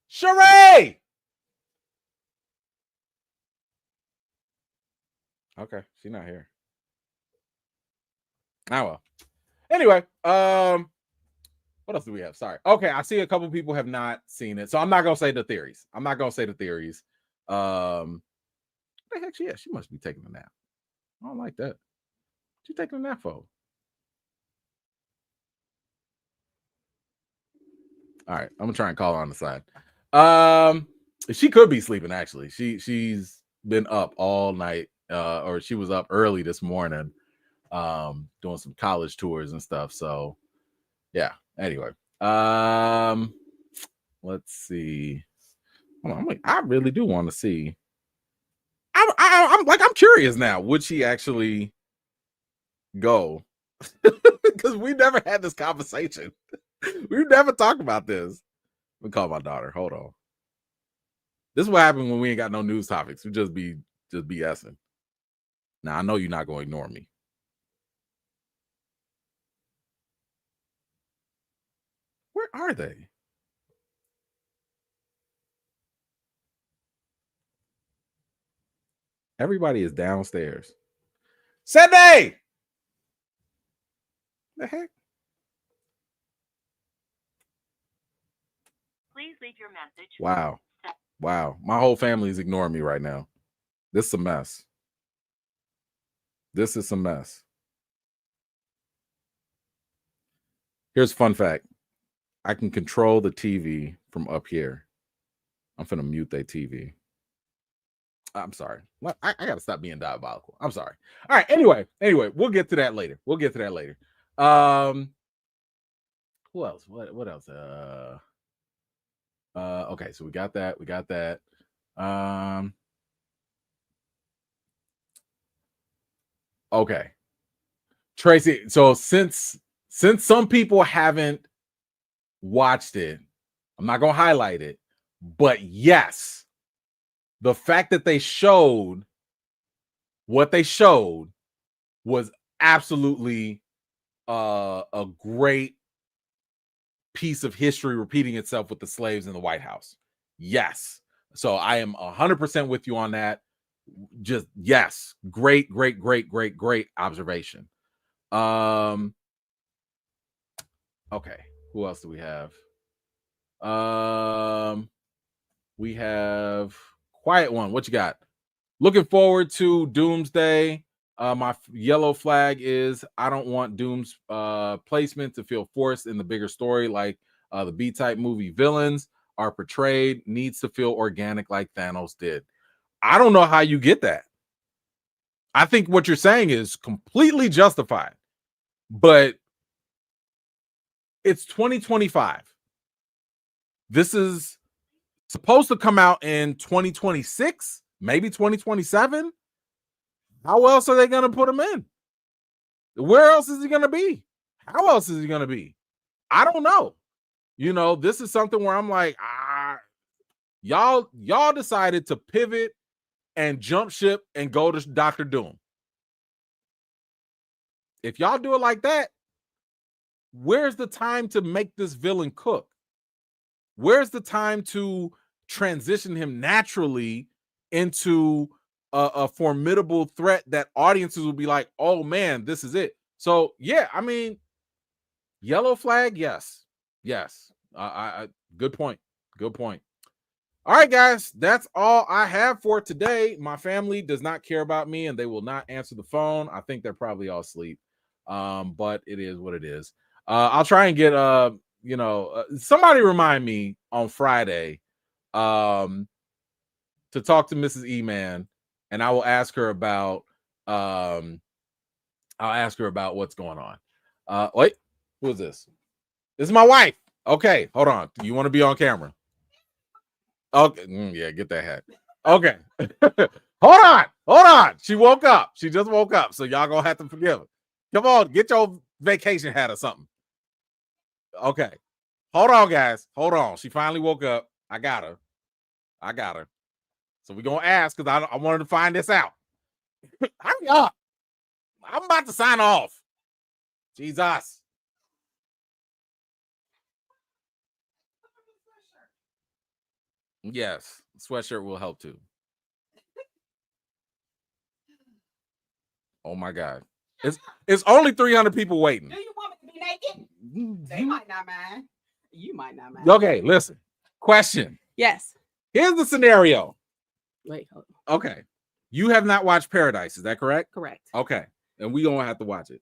Sheree! Okay, she not here. Oh well. Anyway, what else do we have? Sorry. Okay, I see a couple people have not seen it, so I'm not gonna say the theories. What the heck she is? She must be taking a nap. I don't like that. She taking a nap for? All right, I'm gonna try and call her on the side. She could be sleeping actually. She's been up all night, or she was up early this morning, doing some college tours and stuff. So yeah. Anyway, let's see. I really do want to see. I'm curious now. Would she actually go? Because we never had this conversation. We've never talked about this. Let me call my daughter. Hold on. This is what happens when we ain't got no news topics. We just BSing. Now I know you're not going to ignore me. Where are they? Everybody is downstairs. Sunday! The heck? Please leave your message. Wow. My whole family is ignoring me right now. This is a mess. Here's a fun fact. I can control the TV from up here. I'm finna mute that TV. I'm sorry. I gotta stop being diabolical. I'm sorry. All right. Anyway, we'll get to that later. Who else? What else? Okay, so we got that. Okay. Tracy, so since some people haven't watched it, I'm not gonna highlight it, but yes, the fact that they showed what they showed was absolutely a great piece of history repeating itself with the slaves in the White House. Yes. So I am 100% with you on that. Just yes. Great observation. Okay. Who else do we have? We have Quiet One. What you got? Looking forward to Doomsday. My yellow flag is I don't want Doom's placement to feel forced in the bigger story, like the B-type movie villains are portrayed. Needs to feel organic, like Thanos did. I don't know how you get that. I think what you're saying is completely justified, but it's 2025. This is supposed to come out in 2026, maybe 2027. How else are they going to put him in? Where else is he going to be? How else is he going to be? I don't know. You know, this is something where I'm like, Y'all decided to pivot and jump ship and go to Dr. Doom. If y'all do it like that, where's the time to make this villain cook? Where's the time to transition him naturally into a formidable threat that audiences will be like, oh man, this is it. So yeah, I mean, yellow flag, yes. Good point. All right, guys, that's all I have for today. My family does not care about me and they will not answer the phone. I think they're probably all asleep. But it is what it is. I'll try and get somebody remind me on Friday to talk to Mrs. E-Man, and I will ask her about what's going on. Wait, who is this? This is my wife. Okay, hold on. Do you want to be on camera? Okay, yeah, get that hat. Okay. Hold on. She woke up. She just woke up, so y'all gonna have to forgive her. Come on, get your vacation hat or something. Okay. Hold on, guys. Hold on. She finally woke up. I got her. So we're gonna ask because I wanted to find this out. Hurry up. I'm about to sign off. Jesus. Yes, sweatshirt will help too. Oh my God. It's only 300 people waiting. Do you want me to be naked? They might not mind. You might not mind. Okay, listen. Question. Yes. Here's the scenario. Wait, hold on. Okay. You have not watched Paradise, is that correct? Correct. Okay. And we don't have to watch it.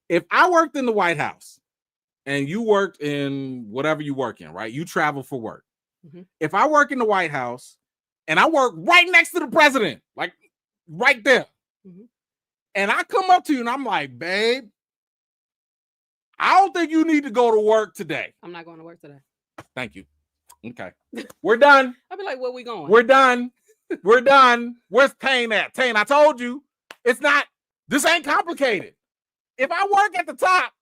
If I worked in the White House and you worked in whatever you work in, right? You travel for work. Mm-hmm. If I work in the White House and I work right next to the president, like right there, mm-hmm. and I come up to you and I'm like, babe, I don't think you need to go to work today. I'm not going to work today. Thank you. Okay. We're done. I'll be like, where we going? We're done. Where's Tane at? Tane, I told you, this ain't complicated. If I work at the top,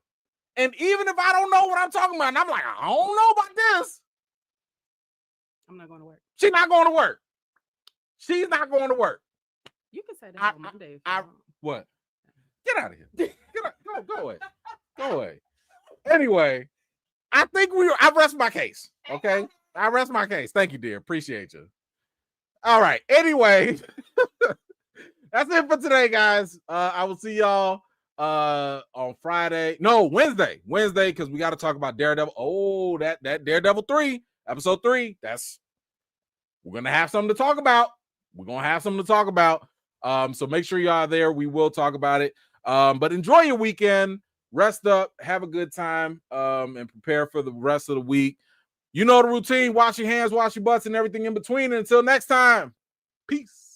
and even if I don't know what I'm talking about, and I'm like, I don't know about this, I'm not going to work. She's not going to work. She's not going to work. You can say that on Monday. What? Get out of here. Get out. Go away. Go away. Anyway, I think I rest my case. Okay? I rest my case. Thank you, dear. Appreciate you. All right. Anyway, that's it for today, guys. I will see y'all on Friday. No, Wednesday, because we got to talk about Daredevil. Oh, that Daredevil 3, episode 3. We're gonna have something to talk about. So make sure y'all are there. We will talk about it. But enjoy your weekend. Rest up, have a good time, and prepare for the rest of the week. You know the routine. Wash your hands, wash your butts, and everything in between. And until next time, peace.